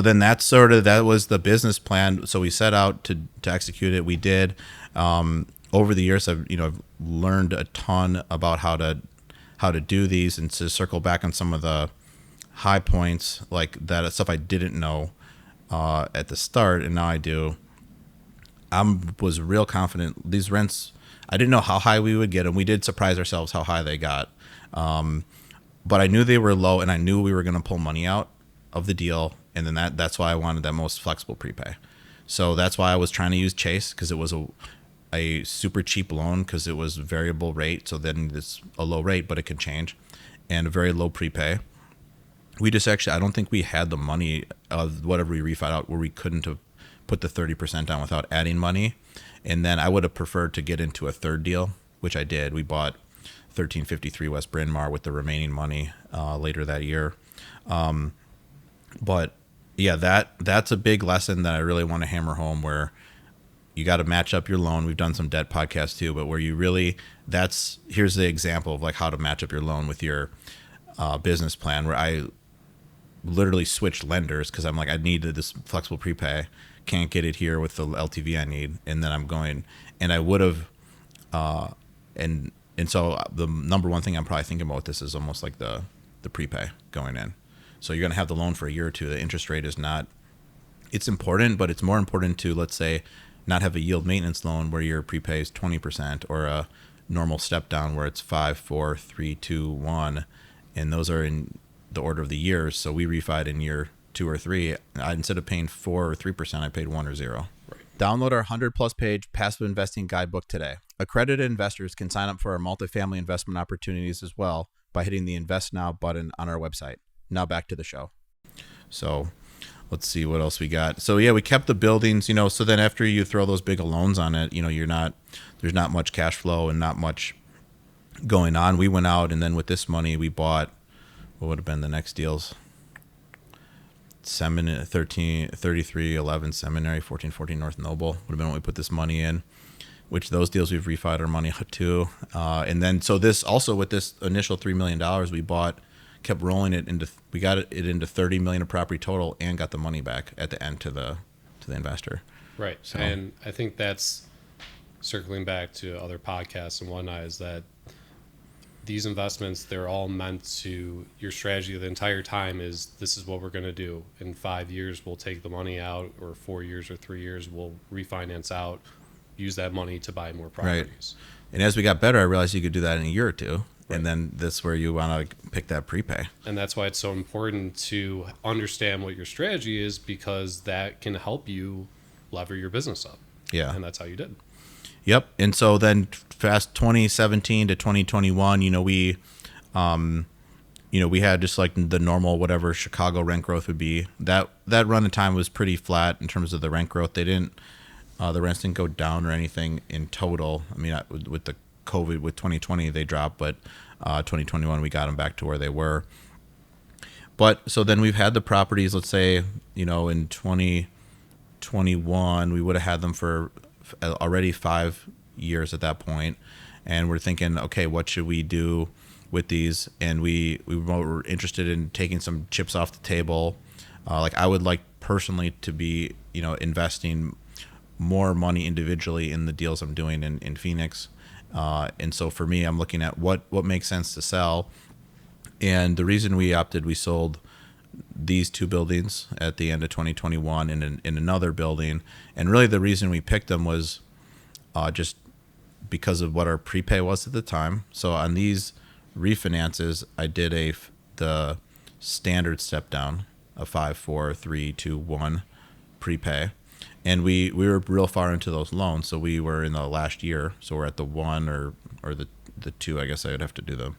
then that was the business plan. So we set out to execute it. We did. Over the years, I've learned a ton about how to do these, and to circle back on some of the high points, like that stuff I didn't know at the start, and now I do. I was real confident these rents. I didn't know how high we would get them. We did surprise ourselves how high they got. But I knew they were low, and I knew we were going to pull money out of the deal, and then that's why I wanted that most flexible prepay. So that's why I was trying to use Chase, because it was a super cheap loan, because it was variable rate. So then it's a low rate, but it can change, and a very low prepay. We just actually, I don't think we had the money of whatever we refied out where we couldn't have put the 30% down without adding money. And then I would have preferred to get into a third deal, which I did. We bought 1353 West Bryn Mawr with the remaining money later that year. But yeah, that's a big lesson that I really want to hammer home, where you got to match up your loan. We've done some debt podcasts too, but where you really, here's the example of like how to match up your loan with your business plan, where I literally switched lenders because I'm like, I needed this flexible prepay, can't get it here with the LTV I need, and then I'm going, and I would have, and so the number one thing I'm probably thinking about with this is almost like the prepay going in. So you're going to have the loan for a year or two. The interest rate is not, it's important, but it's more important to, let's say, not have a yield maintenance loan where your prepay is 20%, or a normal step down where it's 5, 4, 3, 2, 1, and those are in the order of the years. So we refied in year 2 or 3. Instead of paying 4 or 3%, I paid 1 or 0. Right. Download our 100-plus page passive investing guidebook today. Accredited investors can sign up for our multifamily investment opportunities as well by hitting the Invest Now button on our website. Now back to the show. So let's see what else we got. So yeah, we kept the buildings, so then after you throw those big loans on it, there's not much cash flow and not much going on. We went out, and then with this money we bought, what would have been the next deals? 3311 Seminary, 1414 North Noble would have been when we put this money in, which those deals we've refied our money out to. And then, so this also, with this initial $3 million we bought, kept rolling it into, we got it into 30 million of property total, and got the money back at the end to the investor. Right. So, and I think that's circling back to other podcasts and whatnot, is that these investments, they're all meant to, your strategy the entire time is, this is what we're going to do. In 5 years, we'll take the money out, or 4 years or 3 years, we'll refinance out, use that money to buy more properties. Right. And as we got better, I realized you could do that in a year or two. Right. And then that's where you want to pick that prepay. And that's why it's so important to understand what your strategy is, because that can help you lever your business up. Yeah. And that's how you did. Yep. And so then fast 2017 to 2021, we had just like the normal, whatever Chicago rent growth would be. That run of time was pretty flat in terms of the rent growth. They didn't, the rents didn't go down or anything in total. I mean, with the COVID, with 2020, they dropped, but 2021, we got them back to where they were. But so then we've had the properties, let's say, in 2021, we would have had them for already 5 years at that point, and we're thinking, okay, what should we do with these? And we were interested in taking some chips off the table. Like, I would like personally to be investing more money individually in the deals I'm doing in Phoenix, and so for me, I'm looking at what makes sense to sell. And the reason we sold these 2 buildings at the end of 2021 in another building, and really the reason we picked them was just because of what our prepay was at the time. So on these refinances, I did the standard step down, a 5, 4, 3, 2, 1 prepay, and we were real far into those loans. So we were in the last year, so we're at the 1 or the 2. I guess I would have to do the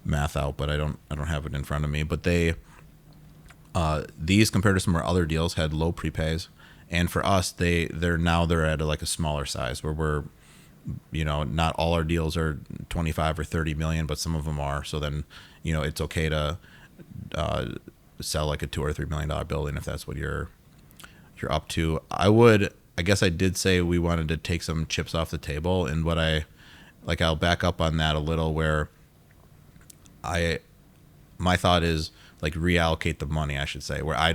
math out, but I don't have it in front of me. But these, compared to some of our other deals, had low prepays, and for us, they're at like a smaller size, where we're, not all our deals are 25 or 30 million, but some of them are. So then, it's okay to sell like a $2 or $3 million building if that's what you're up to. I guess I did say we wanted to take some chips off the table, and I'll back up on that a little, where my thought is, like, reallocate the money, I should say, where I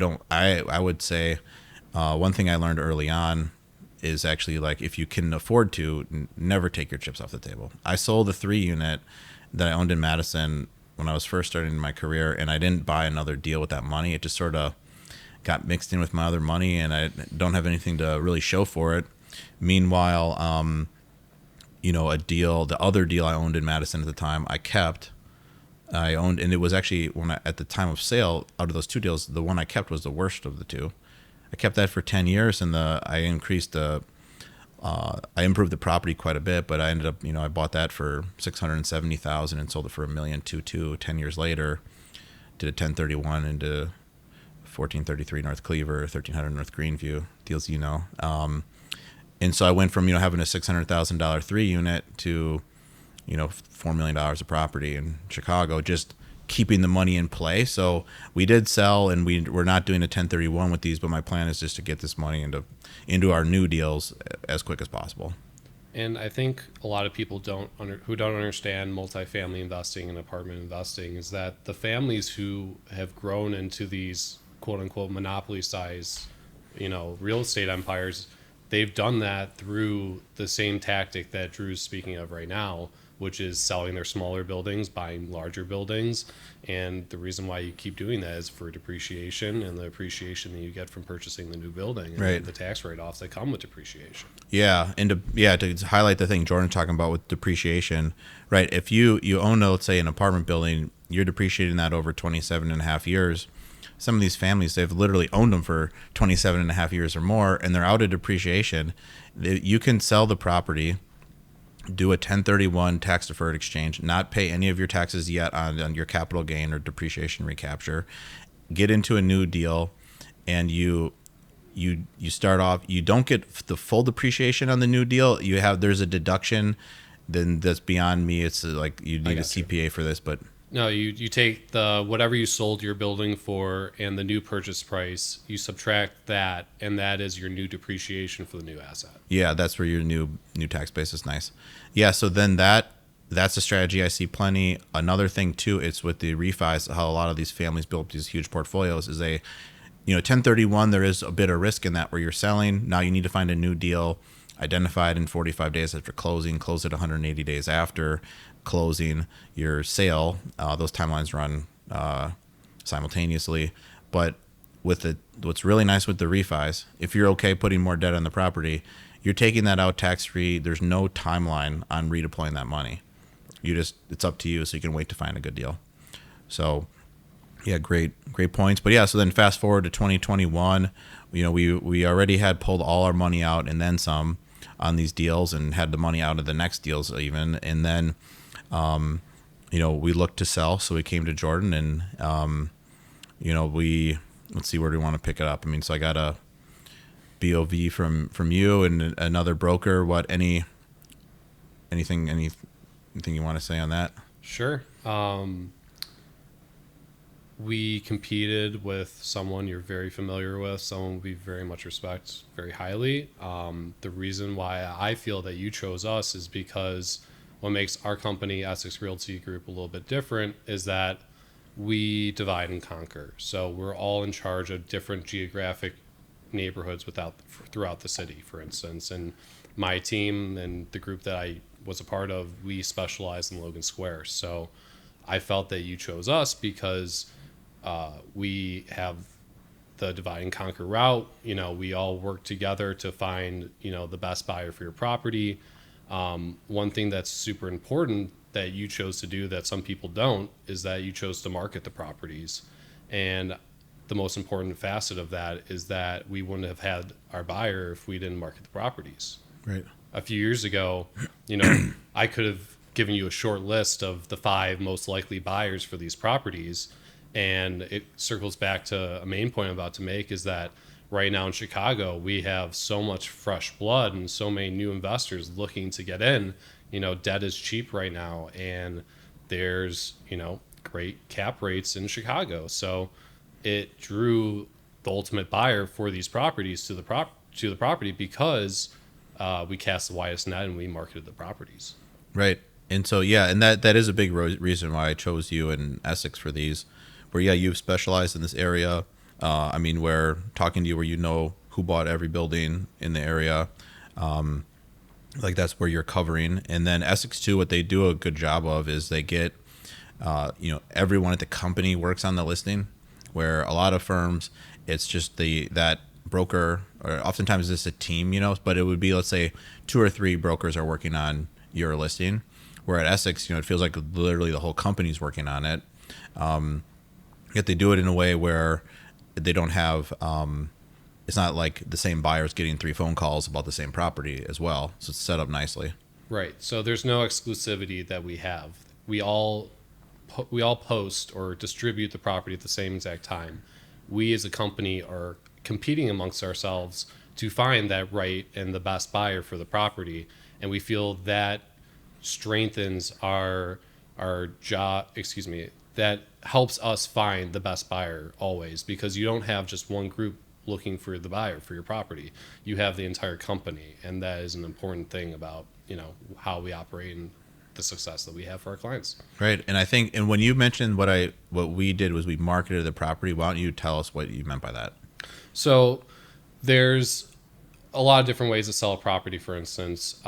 would say, one thing I learned early on is actually, like, if you can afford to, never take your chips off the table. I sold the 3 unit that I owned in Madison when I was first starting my career, and I didn't buy another deal with that money. It just sort of got mixed in with my other money, and I don't have anything to really show for it. Meanwhile, the other deal I owned in Madison at the time, I kept, I owned, and it was actually at the time of sale, out of those two deals, the one I kept was the worst of the two. I kept that for 10 years, and I improved the property quite a bit, but I ended up, I bought that for $670,000 and sold it for $1.22 million 10 years later. Did a 1031 into 1433 North Cleaver, 1300 North Greenview, deals, and so I went from, having a $600,000 3 unit to, $4 million of property in Chicago, just keeping the money in play. So we did sell, and we're not doing a 1031 with these, but my plan is just to get this money into our new deals as quick as possible. And I think a lot of people who don't understand multifamily investing and apartment investing is that the families who have grown into these quote unquote monopoly size, real estate empires, they've done that through the same tactic that Drew's speaking of right now, which is selling their smaller buildings, buying larger buildings. And the reason why you keep doing that is for depreciation and the appreciation that you get from purchasing the new building, and right, the tax write-offs that come with depreciation. Yeah, and to highlight the thing Jordan's talking about with depreciation, right? If you own, let's say, an apartment building, you're depreciating that over 27 and a half years. Some of these families, they've literally owned them for 27 and a half years or more, and they're out of depreciation. You can sell the property, do a 1031 tax deferred exchange, not pay any of your taxes yet on your capital gain or depreciation recapture, get into a new deal, and you start off, you don't get the full depreciation on the new deal. There's a deduction, then that's beyond me. It's like you need a CPA for this, but no, you take the whatever you sold your building for and the new purchase price, you subtract that, and that is your new depreciation for the new asset. Yeah, that's where your new tax base is. Nice. Yeah, so then that's a strategy I see plenty. Another thing too, it's with the refis, how a lot of these families build up these huge portfolios is 1031, there is a bit of risk in that where you're selling. Now you need to find a new deal, identify it in 45 days after closing, close it 180 days after closing your sale. Those timelines run simultaneously. But what's really nice with the refis, if you're okay putting more debt on the property, you're taking that out tax-free. There's no timeline on redeploying that money. It's up to you, so you can wait to find a good deal. So yeah, great points. But yeah, so then fast forward to 2021, we already had pulled all our money out and then some on these deals, and had the money out of the next deals even. And then, we looked to sell, so we came to Jordan, and let's see, where do we want to pick it up? I mean, so I got a BOV from you and another broker. Anything you want to say on that? Sure. We competed with someone you're very familiar with, someone we very much respect very highly. The reason why I feel that you chose us is because what makes our company, Essex Realty Group, a little bit different is that we divide and conquer. So we're all in charge of different geographic neighborhoods throughout the city, for instance. And my team and the group that I was a part of, we specialize in Logan Square. So I felt that you chose us because we have the divide and conquer route. We all work together to find, the best buyer for your property. One thing that's super important that you chose to do that some people don't is that you chose to market the properties. And the most important facet of that is that we wouldn't have had our buyer if we didn't market the properties. Right. A few years ago, I could have given you a short list of the 5 most likely buyers for these properties. And it circles back to a main point I'm about to make is that right now in Chicago, we have so much fresh blood and so many new investors looking to get in. Debt is cheap right now, and there's, great cap rates in Chicago. So it drew the ultimate buyer for these properties to the property because we cast the widest net and we marketed the properties. Right. And so, yeah, and that is a big reason why I chose you and Essex for these, where, yeah, you've specialized in this area. Where talking to you, where who bought every building in the area, that's where you're covering. And then Essex too, what they do a good job of is they get, everyone at the company works on the listing, where a lot of firms, it's just that broker, or oftentimes it's a team, but it would be, let's say 2 or 3 brokers are working on your listing. Where at Essex, it feels like literally the whole company's working on it. Yet they do it in a way where they don't have, it's not like the same buyer's getting 3 phone calls about the same property as well. So it's set up nicely. Right. So there's no exclusivity that we have. We all post or distribute the property at the same exact time. We as a company are competing amongst ourselves to find that right and the best buyer for the property, and we feel that strengthens our job. Excuse me. That helps us find the best buyer always, because you don't have just one group looking for the buyer for your property. You have the entire company, and that is an important thing about how we operate and the success that we have for our clients. Right. And I think, and when you mentioned what we did was we marketed the property, why don't you tell us what you meant by that? So there's a lot of different ways to sell a property. For instance,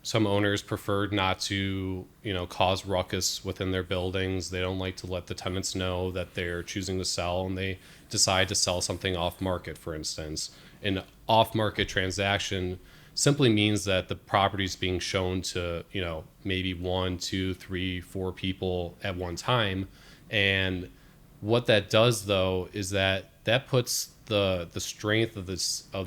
some owners prefer not to cause ruckus within their buildings. They don't like to let the tenants know that they're choosing to sell, and they decide to sell something off market. For instance, an off market transaction simply means that the property is being shown to maybe 1, 2, 3, 4 people at one time. And what that does, though, is that puts the strength of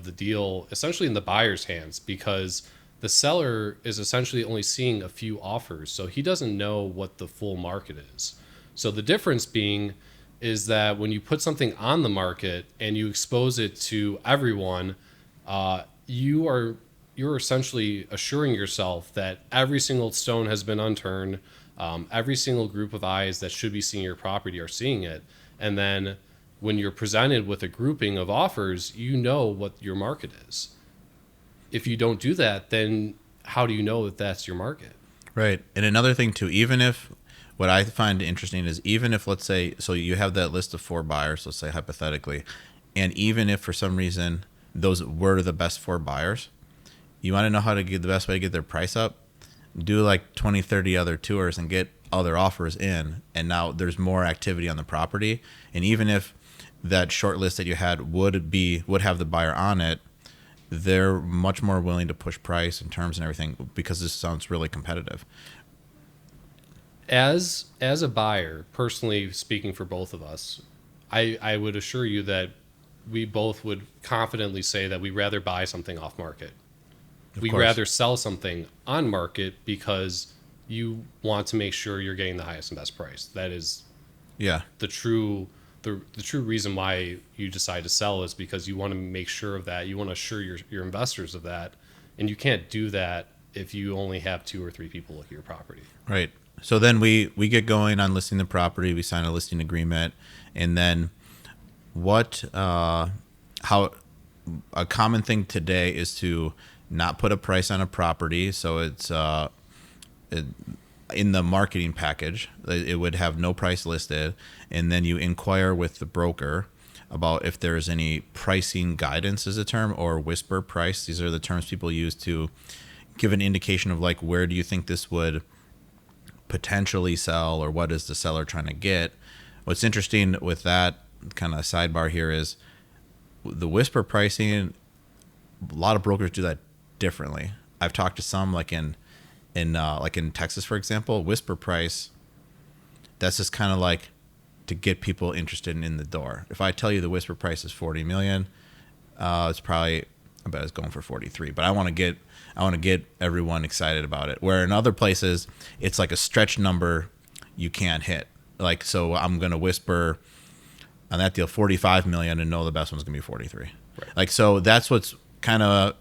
the deal essentially in the buyer's hands, because the seller is essentially only seeing a few offers, so he doesn't know what the full market is. So the difference being is that when you put something on the market and you expose it to everyone, you're essentially assuring yourself that every single stone has been unturned. Every single group of eyes that should be seeing your property are seeing it. And then when you're presented with a grouping of offers, you know what your market is. If you don't do that, then how do you know that that's your market? Right. And another thing too, even if, what I find interesting is, even if, let's say, so you have that list of 4 buyers, let's say hypothetically, and even if for some reason those were the best 4 buyers, you want to know how to get the best way to get their price up? Do like 20, 30 other tours and get other offers in. And now there's more activity on the property. And even if that short list that you had would have the buyer on it, they're much more willing to push price and terms and everything, because this sounds really competitive. As a buyer, personally speaking for both of us, I would assure you that we both would confidently say that we'd rather buy something off market. We'd rather sell something on market, because you want to make sure you're getting the highest and best price. That is the true reason why you decide to sell, is because you want to make sure of that. You want to assure your investors of that. And you can't do that if you only have 2 or 3 people look at your property. Right. So then we get going on listing the property. We sign a listing agreement. And then how a common thing today is to not put a price on a property. So it's in the marketing package, it would have no price listed, and then you inquire with the broker about if there's any pricing guidance, is a term, or whisper price. These are the terms people use to give an indication of like, where do you think this would potentially sell, or what is the seller trying to get. What's interesting with that kind of sidebar here is the whisper pricing. A lot of brokers do that differently. I've talked to some like in Texas, for example, whisper price, that's just kind of like to get people interested in the door. If I tell you the whisper price is 40 million, it's probably, I bet it's going for 43, but I want to get everyone excited about it. Where in other places, it's like a stretch number you can't hit. Like, so I'm going to whisper on that deal 45 million and know the best one's going to be 43. Right. Like, so that's what's kind of,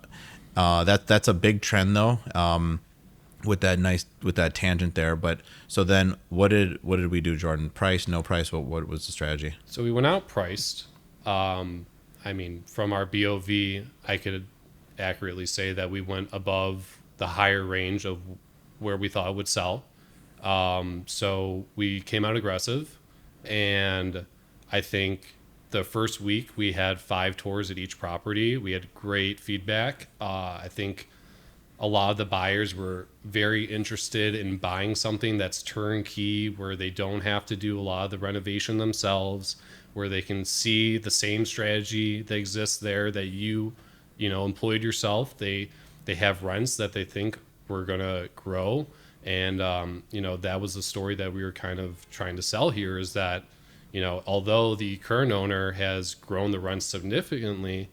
that's a big trend though. With that tangent there. But so then what did we do, Jordan? Price, no price? What was the strategy? So we went out priced. From our BOV, I could accurately say that we went above the higher range of where we thought it would sell. So we came out aggressive, and I think the first week we had 5 tours at each property. We had great feedback. I think a lot of the buyers were very interested in buying something that's turnkey, where they don't have to do a lot of the renovation themselves, where they can see the same strategy that exists there that you employed yourself. They have rents that they think were going to grow, And that was the story that we were kind of trying to sell here, is that although the current owner has grown the rent significantly,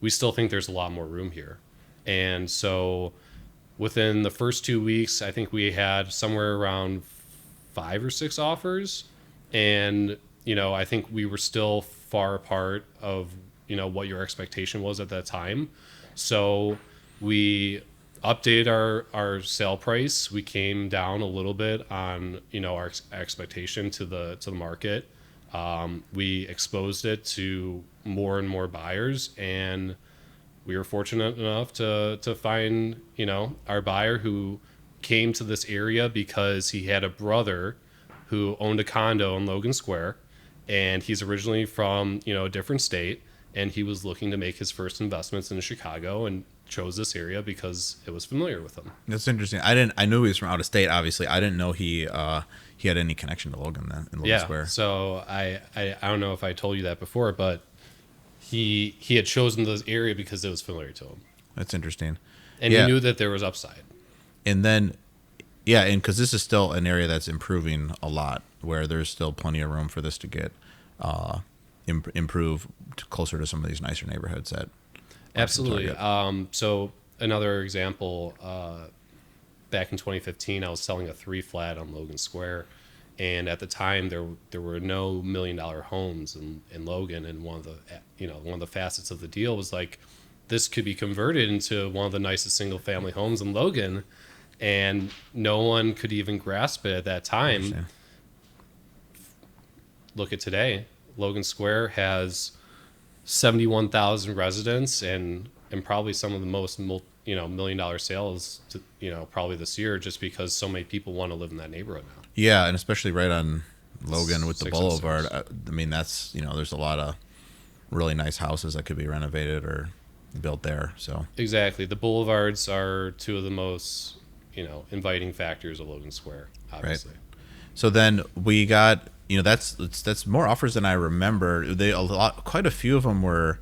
we still think there's a lot more room here. And so within the first 2 weeks, I think we had somewhere around 5 or 6 offers. And, I think we were still far apart of, what your expectation was at that time. So we updated our sale price. We came down a little bit on, our expectation to the market. We exposed it to more and more buyers, and we were fortunate enough to find, our buyer who came to this area because he had a brother who owned a condo in Logan Square, and he's originally from, a different state, and he was looking to make his first investments in Chicago and chose this area because it was familiar with him. That's interesting. I knew he was from out of state, obviously. I didn't know he had any connection to Logan then in Logan Square. So I don't know if I told you that before, but he had chosen this area because it was familiar to him. That's interesting. And he knew that there was upside. And then, and because this is still an area that's improving a lot, where there's still plenty of room for this to get improve closer to some of these nicer neighborhoods that. Absolutely. So another example, back in 2015, I was selling a 3-flat on Logan Square. And at the time, there were no $1 million homes in Logan, and one of the facets of the deal was like, this could be converted into one of the nicest single family homes in Logan, and no one could even grasp it at that time. Look at today, Logan Square has 71,000 residents, and probably some of the most $1 million sales probably this year, just because so many people want to live in that neighborhood now. Yeah, and especially right on Logan with the boulevard. I mean, that's there's a lot of really nice houses that could be renovated or built there. So exactly, the boulevards are two of the most inviting factors of Logan Square, obviously. Right. So then we got that's more offers than I remember. Quite a few of them were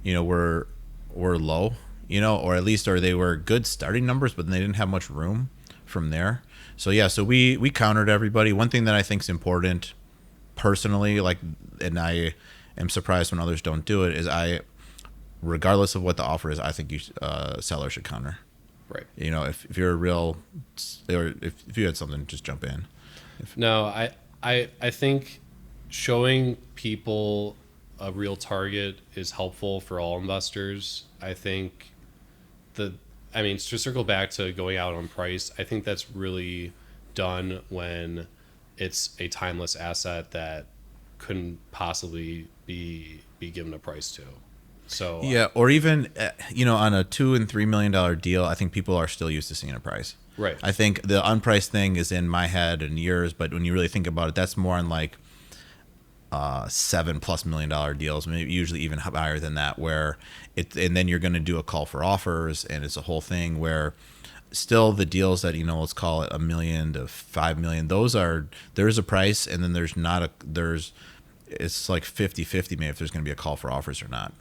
low, or at least they were good starting numbers, but they didn't have much room from there. So so we countered everybody. One thing that I think is important personally, and I am surprised when others don't do it, is regardless of what the offer is, I think seller should counter. Right. If you're a real, or if you had something, just jump in. No, I think showing people a real target is helpful for all investors. I think to circle back to going out on price, I think that's really done when it's a timeless asset that couldn't possibly be given a price to. So or even on a $2 and $3 million deal, I think people are still used to seeing a price. Right. I think the unpriced thing is in my head and yours, but when you really think about it, that's more on like $7+ million deals, maybe usually even higher than that, and then you're going to do a call for offers, and it's a whole thing where still the deals that let's call it $1 million to $5 million, there's a price, and then it's like 50-50 maybe if there's going to be a call for offers or not.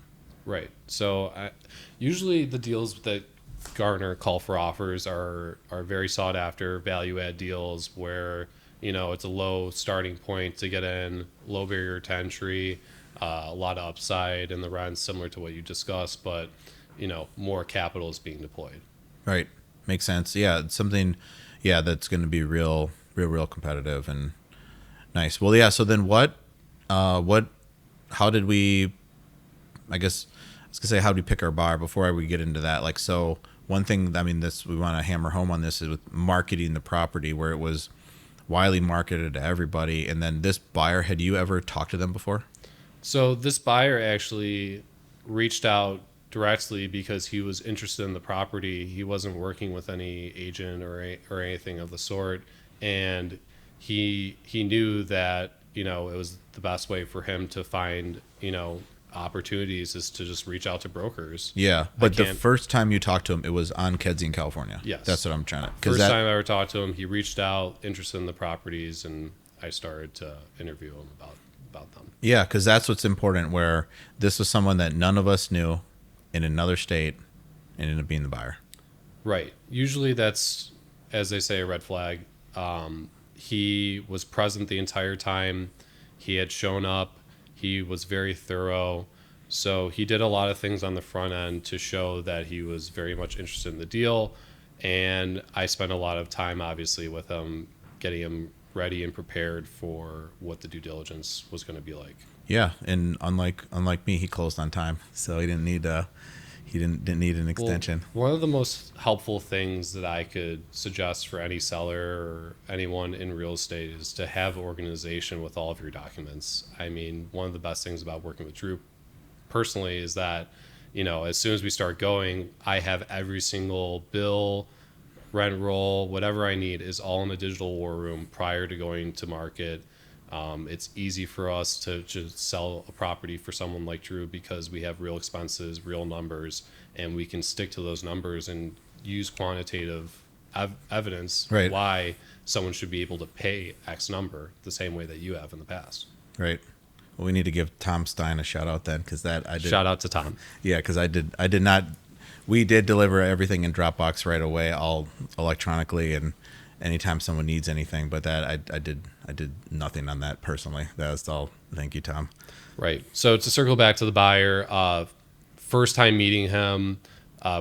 Right. So usually the deals that garner call for offers are very sought after value add deals where it's a low starting point to get in, low barrier to entry, a lot of upside in the rent, similar to what you discussed, but more capital is being deployed. Right. Makes sense. Yeah, it's something that's going to be real competitive and nice. Well, yeah, so then how did we, I guess I was going to say, how do we pick our buyer before we get into that? Like, so one thing, we want to hammer home on this is with marketing the property, where it was widely marketed to everybody. And then this buyer, had you ever talked to them before? So this buyer actually reached out directly because he was interested in the property. He wasn't working with any agent or anything of the sort. And he knew that, it was the best way for him to find, opportunities is to just reach out to brokers. Yeah, but the first time you talked to him, it was on Kedzie, California. Yes, that's what I'm trying to. First time I ever talked to him, he reached out, interested in the properties, and I started to interview him about them. Yeah, because that's what's important. Where this was someone that none of us knew in another state, and ended up being the buyer. Right. Usually that's as they say, a red flag. He was present the entire time. He had shown up. He was very thorough. So he did a lot of things on the front end to show that he was very much interested in the deal. And I spent a lot of time, obviously, with him, getting him ready and prepared for what the due diligence was going to be like. Yeah, and unlike me, he closed on time, so he didn't need need an extension. Well, one of the most helpful things that I could suggest for any seller or anyone in real estate is to have organization with all of your documents. I mean, one of the best things about working with Drew personally is that, as soon as we start going, I have every single bill, rent roll, whatever I need is all in a digital war room prior to going to market. It's easy for us to just sell a property for someone like Drew because we have real expenses, real numbers, and we can stick to those numbers and use quantitative evidence Right. why someone should be able to pay X number the same way that you have in the past. Right. Well, we need to give Tom Stein a shout out then, because that I did. Shout out to Tom. Yeah, because I did not. We did deliver everything in Dropbox right away, all electronically, and anytime someone needs anything. But that I did nothing on that personally. That was all. Thank you, Tom. Right. So to circle back to the buyer, first time meeting him,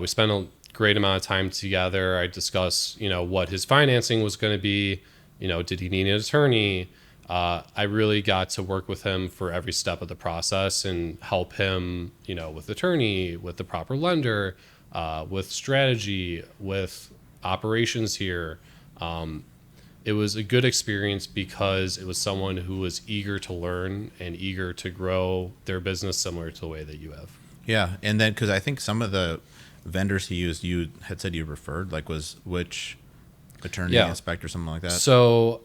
we spent a great amount of time together. I discussed, what his financing was going to be. Did he need an attorney? I really got to work with him for every step of the process and help him, with attorney, with the proper lender, with strategy, with operations here. It was a good experience because it was someone who was eager to learn and eager to grow their business similar to the way that you have. Yeah, and then because I think some of the vendors he used, you had said you referred, like was which attorney, inspector, something like that. So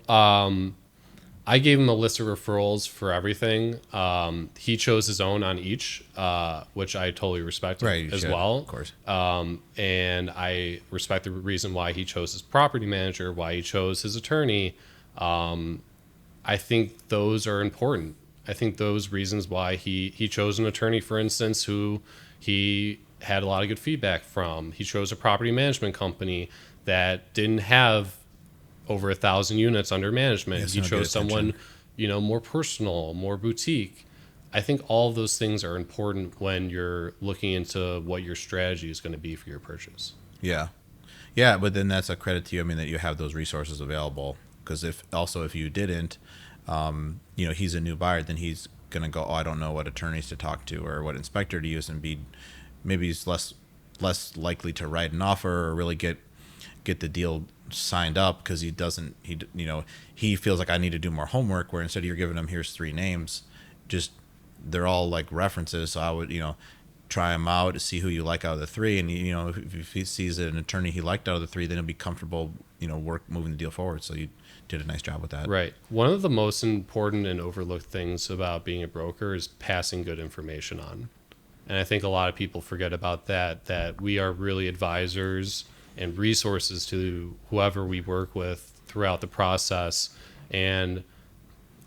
I gave him a list of referrals for everything. He chose his own on each, which I totally respect as well. Of course. And I respect the reason why he chose his property manager, why he chose his attorney. I think those are important. I think those reasons why he chose an attorney, for instance, who he had a lot of good feedback from. He chose a property management company that didn't have over 1,000 units under management. Yes, he chose someone, more personal, more boutique. I think all of those things are important when you're looking into what your strategy is going to be for your purchase. Yeah. Yeah, but then that's a credit to you. I mean, that you have those resources available. Because if you didn't, he's a new buyer, then he's going to go, I don't know what attorneys to talk to or what inspector to use, and maybe he's less likely to write an offer or really get the deal signed up because he feels like I need to do more homework, where instead of you're giving him, here's 3 names, just they're all like references. So I would, try them out to see who you like out of the 3. And, if he sees an attorney he liked out of the 3, then he'll be comfortable, moving the deal forward. So you did a nice job with that. Right. One of the most important and overlooked things about being a broker is passing good information on. And I think a lot of people forget about that we are really advisors and resources to whoever we work with throughout the process. And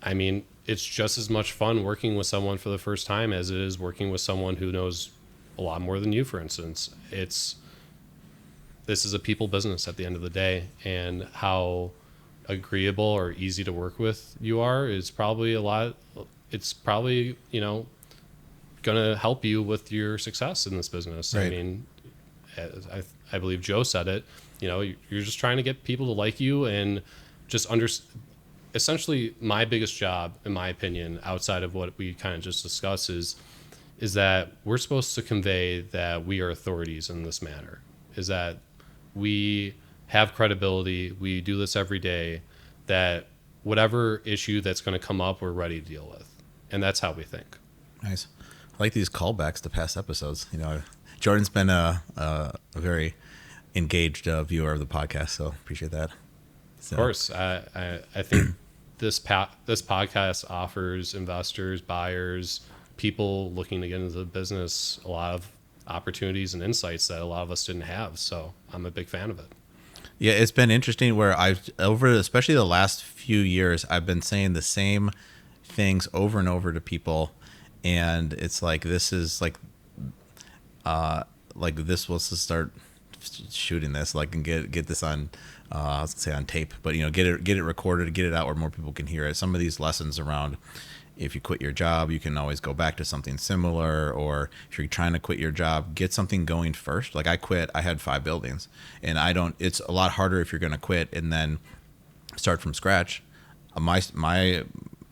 I mean, it's just as much fun working with someone for the first time as it is working with someone who knows a lot more than you, for instance. This is a people business at the end of the day, and how agreeable or easy to work with you are is probably it's probably, going to help you with your success in this business. Right. I mean, I believe Joe said it, you're just trying to get people to like you and just essentially my biggest job, in my opinion, outside of what we kind of just discussed is that we're supposed to convey that we are authorities in this matter, is that we have credibility. We do this every day, that whatever issue that's going to come up, we're ready to deal with. And that's how we think. Nice. I like these callbacks to past episodes. Jordan's been a very engaged viewer of the podcast, so appreciate that. So. Of course, I think this podcast offers investors, buyers, people looking to get into the business a lot of opportunities and insights that a lot of us didn't have. So I'm a big fan of it. Yeah, it's been interesting where especially the last few years, I've been saying the same things over and over to people, and it's like this is like this was to start shooting this, and get this on I was gonna say on tape, but get it recorded, get it out where more people can hear it. Some of these lessons around, if you quit your job, you can always go back to something similar, or if you're trying to quit your job, get something going first. Like I quit, I had 5 buildings, and it's a lot harder if you're going to quit and then start from scratch. My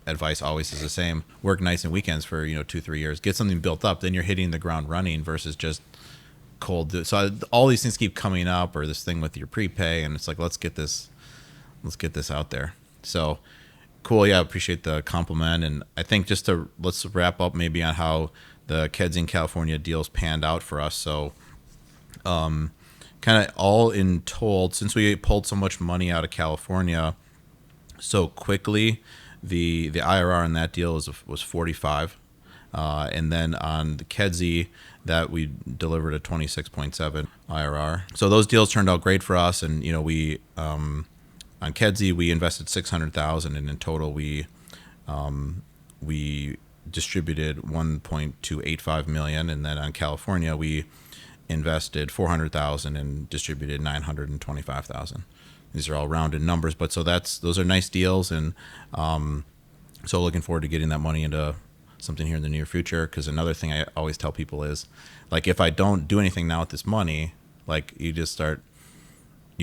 advice always is the same: work nights and weekends for 2-3 years, get something built up, then you're hitting the ground running versus just cold. So all these things keep coming up, or this thing with your prepay, and it's like let's get this out there. So cool. Yeah, appreciate the compliment. And I think let's wrap up maybe on how the Kedzie California deals panned out for us. So kind of all in told, since we pulled so much money out of California so quickly, the IRR on that deal was 45. And then on the Kedzie, that we delivered a 26.7 IRR. So those deals turned out great for us. And, we, on Kedzie, we invested $600,000, and in total we distributed $1.285 million. And then on California, we invested $400,000 and distributed $925,000. These are all rounded numbers, but those are nice deals, and so looking forward to getting that money into something here in the near future. Because another thing I always tell people is, like, if I don't do anything now with this money, like, you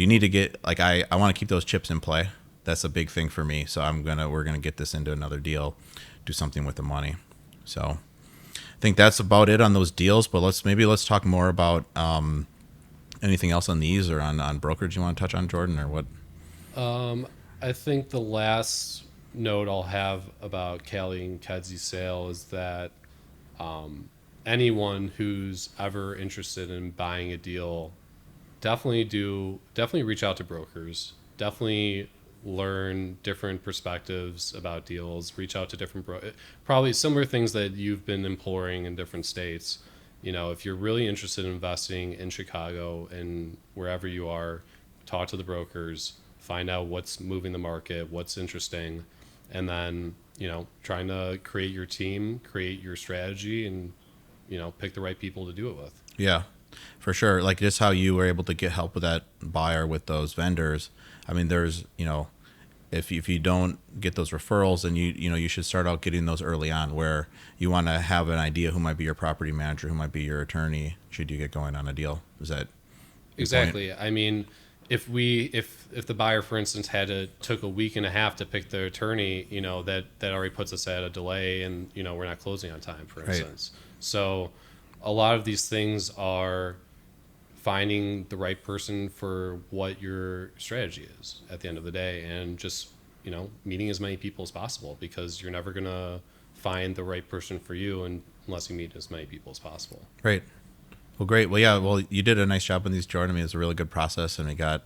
need to get, like, I want to keep those chips in play. That's a big thing for me. So we're gonna get this into another deal, do something with the money. So I think that's about it on those deals. But let's talk more about anything else on these, or on brokerage you want to touch on, Jordan, or what? I think the last note I'll have about Cali and Kedzie sale is that anyone who's ever interested in buying a deal, definitely reach out to brokers. Definitely learn different perspectives about deals. Reach out to different probably similar things that you've been imploring in different states. If you're really interested in investing in Chicago and wherever you are, talk to the brokers, find out what's moving the market, what's interesting, and then, trying to create your team, create your strategy, and, pick the right people to do it with. Yeah, for sure. Like, just how you were able to get help with that buyer with those vendors. I mean, there's, if you don't get those referrals, then you should start out getting those early on, where you want to have an idea who might be your property manager, who might be your attorney, should you get going on a deal. Is that exactly? I mean, if the buyer, for instance, took a week and a half to pick their attorney, that already puts us at a delay, and we're not closing on time, for instance. Right. So a lot of these things are finding the right person for what your strategy is at the end of the day, and just meeting as many people as possible, because you're never gonna find the right person for you unless you meet as many people as possible. Right. Well, great. Well, yeah. Well, you did a nice job on these, Jordan. I mean, it was a really good process, and we got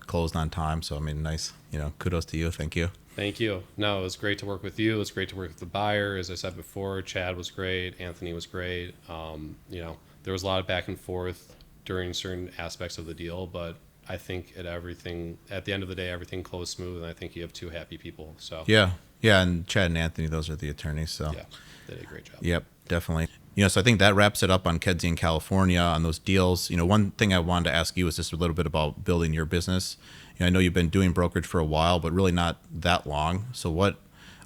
closed on time. So, I mean, nice. Kudos to you. Thank you. Thank you. No, it was great to work with you. It was great to work with the buyer. As I said before, Chad was great. Anthony was great. There was a lot of back and forth during certain aspects of the deal, but I think at the end of the day, everything closed smooth, and I think you have 2 happy people. So yeah, and Chad and Anthony, those are the attorneys. So yeah, they did a great job. Yep, definitely. So I think that wraps it up on Kedzie in California on those deals. One thing I wanted to ask you is just a little bit about building your business. I know you've been doing brokerage for a while, but really not that long. So what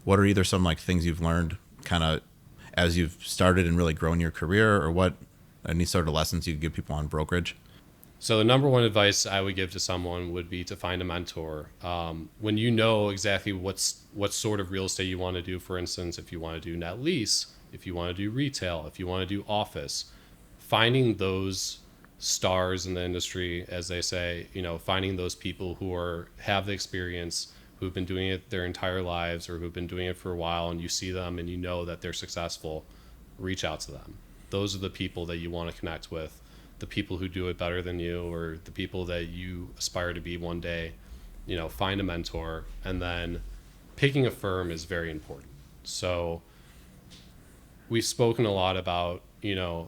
are either some things you've learned kind of as you've started and really grown your career, or what any sort of lessons you could give people on brokerage? So the number one advice I would give to someone would be to find a mentor. When you know exactly what sort of real estate you want to do, for instance, if you want to do net lease, if you want to do retail, if you want to do office, finding those stars in the industry, as they say, finding those people who have the experience, who've been doing it their entire lives, or who've been doing it for a while, and you see them and you know that they're successful, reach out to them. Those are the people that you want to connect with, the people who do it better than you, or the people that you aspire to be one day. Find a mentor, and then picking a firm is very important. So we've spoken a lot about,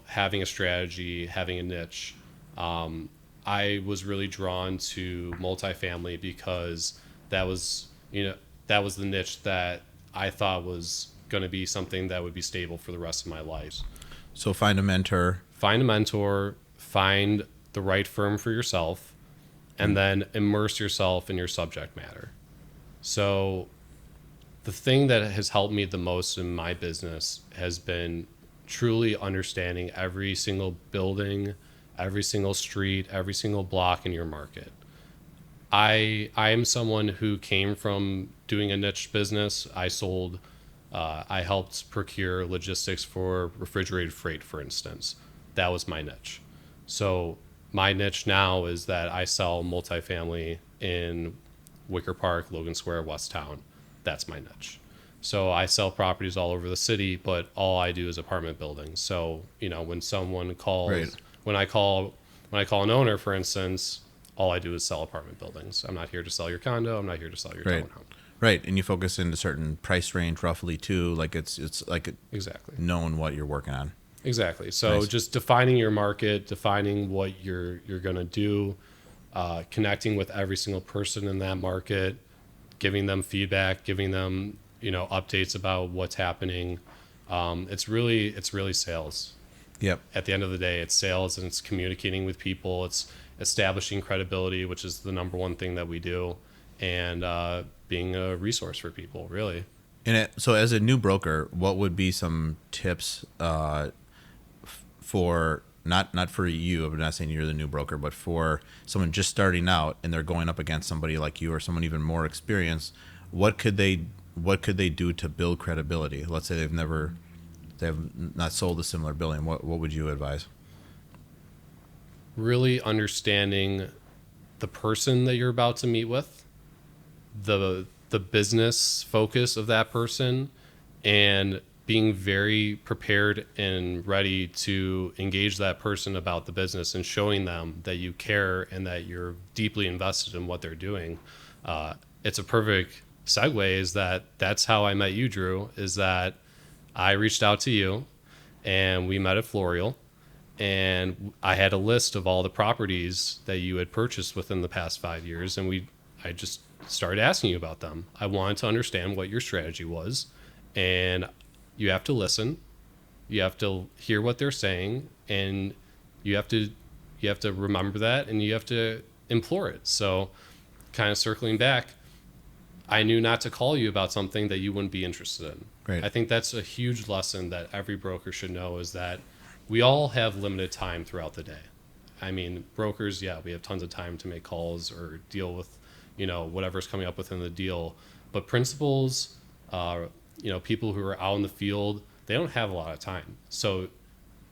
having a strategy, having a niche. I was really drawn to multifamily because that was the niche that I thought was going to be something that would be stable for the rest of my life. So find a mentor. Find the right firm for yourself, and then immerse yourself in your subject matter. So the thing that has helped me the most in my business has been truly understanding every single building, every single street, every single block in your market. I am someone who came from doing a niche business. I helped procure logistics for refrigerated freight, for instance. That was my niche. So my niche now is that I sell multifamily in Wicker Park, Logan Square, Westtown. That's my niche. So I sell properties all over the city, but all I do is apartment buildings. So, when someone calls, Right. when I call an owner, for instance, all I do is sell apartment buildings. I'm not here to sell your condo. I'm not here to sell your Right. townhome. Right. And you focus in a certain price range roughly too. Like it's like Exactly. knowing what you're working on. Exactly. So Nice. just defining your market, defining what you're going to do, connecting with every single person in that market, giving them feedback, giving them updates about what's happening. It's really sales. Yep. At the end of the day, it's sales, and it's communicating with people. It's establishing credibility, which is the number one thing that we do, and being a resource for people, really. So as a new broker, what would be some tips for not for you? I'm not saying you're the new broker, but for someone just starting out and they're going up against somebody like you or someone even more experienced. What could they do to build credibility? Let's say they have not sold a similar building. What would you advise? Really understanding the person that you're about to meet with, the business focus of that person, and being very prepared and ready to engage that person about the business and showing them that you care and that you're deeply invested in what they're doing. It's a perfect segue that's how I met you, Drew, is that I reached out to you and we met at Florial, and I had a list of all the properties that you had purchased within the past 5 years, and I just started asking you about them. I wanted to understand what your strategy was, and you have to listen. You have to hear what they're saying, and you have to remember that, and you have to implore it. So, kind of circling back, I knew not to call you about something that you wouldn't be interested in. Right. I think that's a huge lesson that every broker should know, is that we all have limited time throughout the day. I mean, brokers, yeah, we have tons of time to make calls or deal with, whatever's coming up within the deal. But principals, people who are out in the field, they don't have a lot of time. So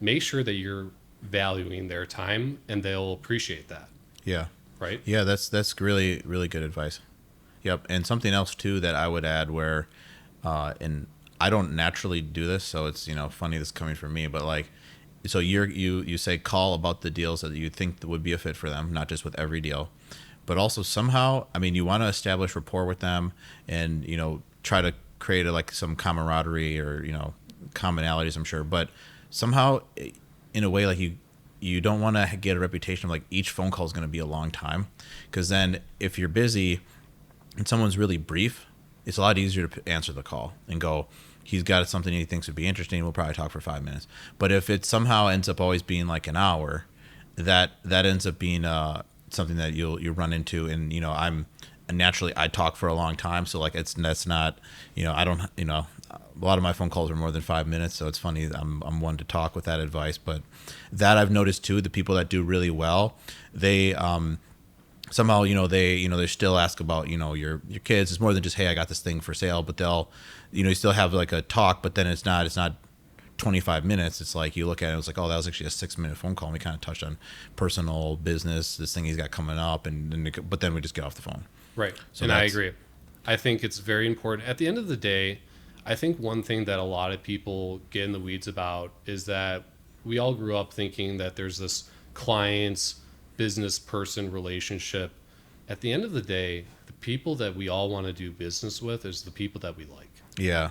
make sure that you're valuing their time, and they'll appreciate that. Yeah. Right? Yeah, that's really, really good advice. Yep. And something else too that I would add where, and I don't naturally do this, so it's, funny this coming from me, but like, so you say call about the deals that you think that would be a fit for them, not just with every deal, but also somehow, I mean, you want to establish rapport with them and, try to create like some camaraderie or, commonalities, I'm sure, but somehow in a way, like you don't want to get a reputation of like each phone call is going to be a long time. Cause then if you're busy and someone's really brief, it's a lot easier to answer the call and go, he's got something he thinks would be interesting. We'll probably talk for 5 minutes. But if it somehow ends up always being like an hour, that ends up being something that you'll run into. And I talk for a long time, so like that's not I don't a lot of my phone calls are more than 5 minutes. So it's funny, I'm one to talk with that advice. But that I've noticed too, the people that do really well, they somehow they still ask about your kids. It's more than just, hey, I got this thing for sale, but they'll you still have like a talk, but then it's not 25 minutes. It's like you look at it, it's like, oh, that was actually a 6-minute phone call, and we kind of touched on personal business, this thing he's got coming up, but then we just get off the phone. Right. So and I agree. I think it's very important. At the end of the day, I think one thing that a lot of people get in the weeds about is that we all grew up thinking that there's this client's business person relationship. At the end of the day, the people that we all want to do business with is the people that we like. Yeah.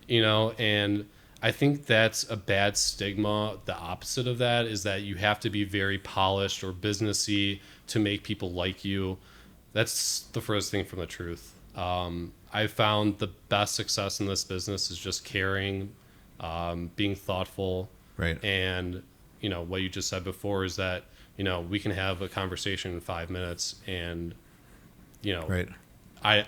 And I think that's a bad stigma. The opposite of that is that you have to be very polished or businessy to make people like you. That's the first thing from the truth. I found the best success in this business is just caring, being thoughtful. Right. And, what you just said before is that we can have a conversation in 5 minutes. And, Right. I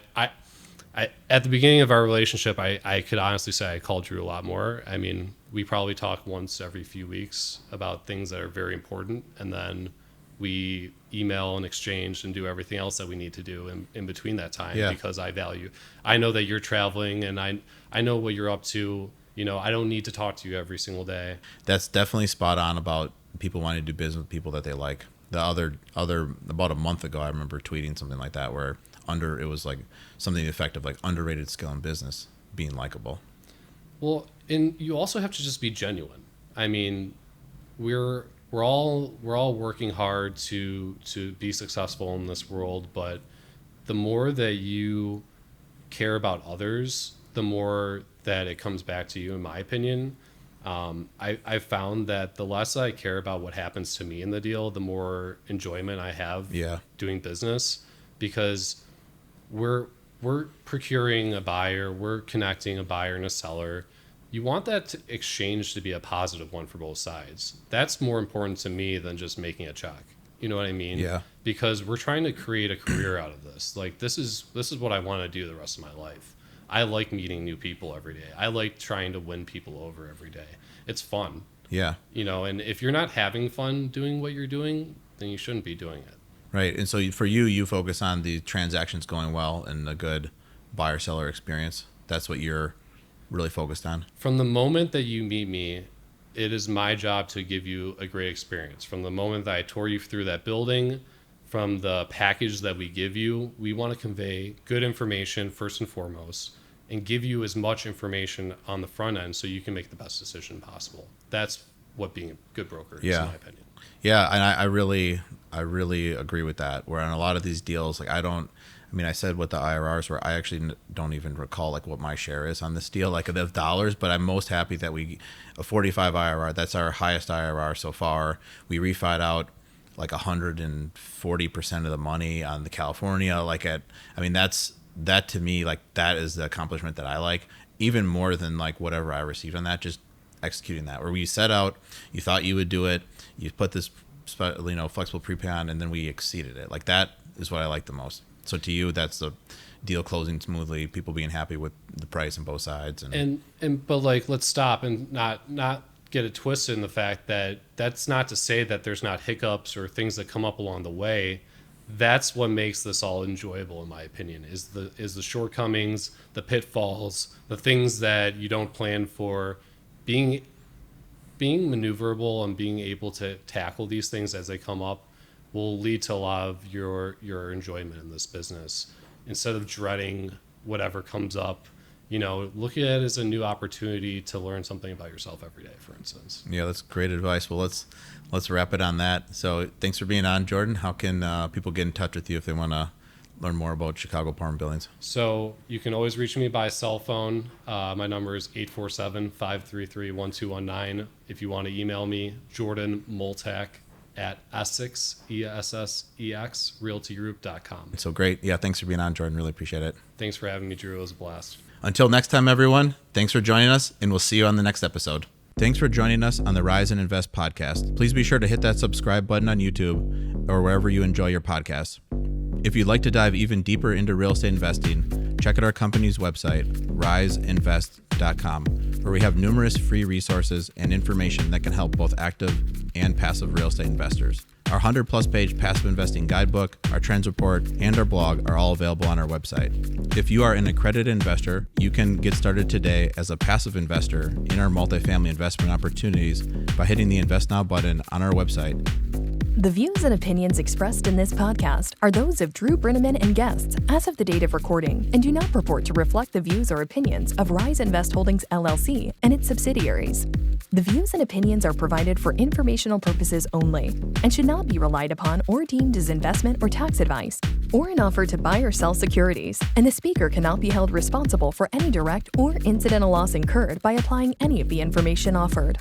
at the beginning of our relationship, I could honestly say I called Drew a lot more. I mean, we probably talk once every few weeks about things that are very important, and then we email and exchange and do everything else that we need to do in between that time, because I know that you're traveling, and I know what you're up to. I don't need to talk to you every single day. That's definitely spot on about people wanting to do business with people that they like. The other about a month ago, I remember tweeting something like that where it was like something effective, like underrated skill in business, being likable. Well, and you also have to just be genuine. I mean, we're all working hard to be successful in this world, but the more that you care about others, the more that it comes back to you, in my opinion. I've found that the less I care about what happens to me in the deal, the more enjoyment I have doing business, because we're procuring a buyer, we're connecting a buyer and a seller. You want that exchange to be a positive one for both sides. That's more important to me than just making a check. You know what I mean? Yeah. Because we're trying to create a career out of this. Like, this is what I want to do the rest of my life. I like meeting new people every day. I like trying to win people over every day. It's fun. Yeah. And if you're not having fun doing what you're doing, then you shouldn't be doing it. Right. And so for you focus on the transactions going well and a good buyer-seller experience. That's what you're really focused on. From the moment that you meet me, it is my job to give you a great experience. From the moment that I tour you through that building, from the package that we give you, we want to convey good information first and foremost, and give you as much information on the front end so you can make the best decision possible. That's what being a good broker is, in my opinion. Yeah, and I really agree with that. Where on a lot of these deals, like I said what the IRRs were. I actually don't even recall like what my share is on this deal, like the dollars. But I'm most happy that a 45 IRR. That's our highest IRR so far. We refied out like 140% of the money on the California. That to me, like that is the accomplishment that I like even more than like whatever I received on that. Just executing that, where we set out, you thought you would do it, you put this flexible prepay on, and then we exceeded it. Like that is what I like the most. So to you, that's the deal closing smoothly, people being happy with the price on both sides, but like, let's stop and not get it twisted in the fact that that's not to say that there's not hiccups or things that come up along the way. That's what makes this all enjoyable, in my opinion, is the shortcomings, the pitfalls, the things that you don't plan for. Being maneuverable and being able to tackle these things as they come up will lead to a lot of your enjoyment in this business. Instead of dreading whatever comes up, look at it as a new opportunity to learn something about yourself every day, for instance. Yeah, that's great advice. Well, let's wrap it on that. So thanks for being on, Jordan. How can people get in touch with you if they want to learn more about Chicago Apartment Buildings? So you can always reach me by cell phone. My number is 847-533-1219. If you want to email me, Jordan Multack at Essex, ESSEX, realtygroup.com. So great. Yeah, thanks for being on, Jordan. Really appreciate it. Thanks for having me, Drew. It was a blast. Until next time, everyone, thanks for joining us, and we'll see you on the next episode. Thanks for joining us on the Rise and Invest podcast. Please be sure to hit that subscribe button on YouTube or wherever you enjoy your podcasts. If you'd like to dive even deeper into real estate investing, check out our company's website, riseinvest.com, where we have numerous free resources and information that can help both active and passive real estate investors. Our 100-plus page passive investing guidebook, our trends report, and our blog are all available on our website. If you are an accredited investor, you can get started today as a passive investor in our multifamily investment opportunities by hitting the Invest Now button on our website. The views and opinions expressed in this podcast are those of Drew Breneman and guests as of the date of recording and do not purport to reflect the views or opinions of Rise Invest Holdings LLC and its subsidiaries. The views and opinions are provided for informational purposes only and should not be relied upon or deemed as investment or tax advice or an offer to buy or sell securities, and the speaker cannot be held responsible for any direct or incidental loss incurred by applying any of the information offered.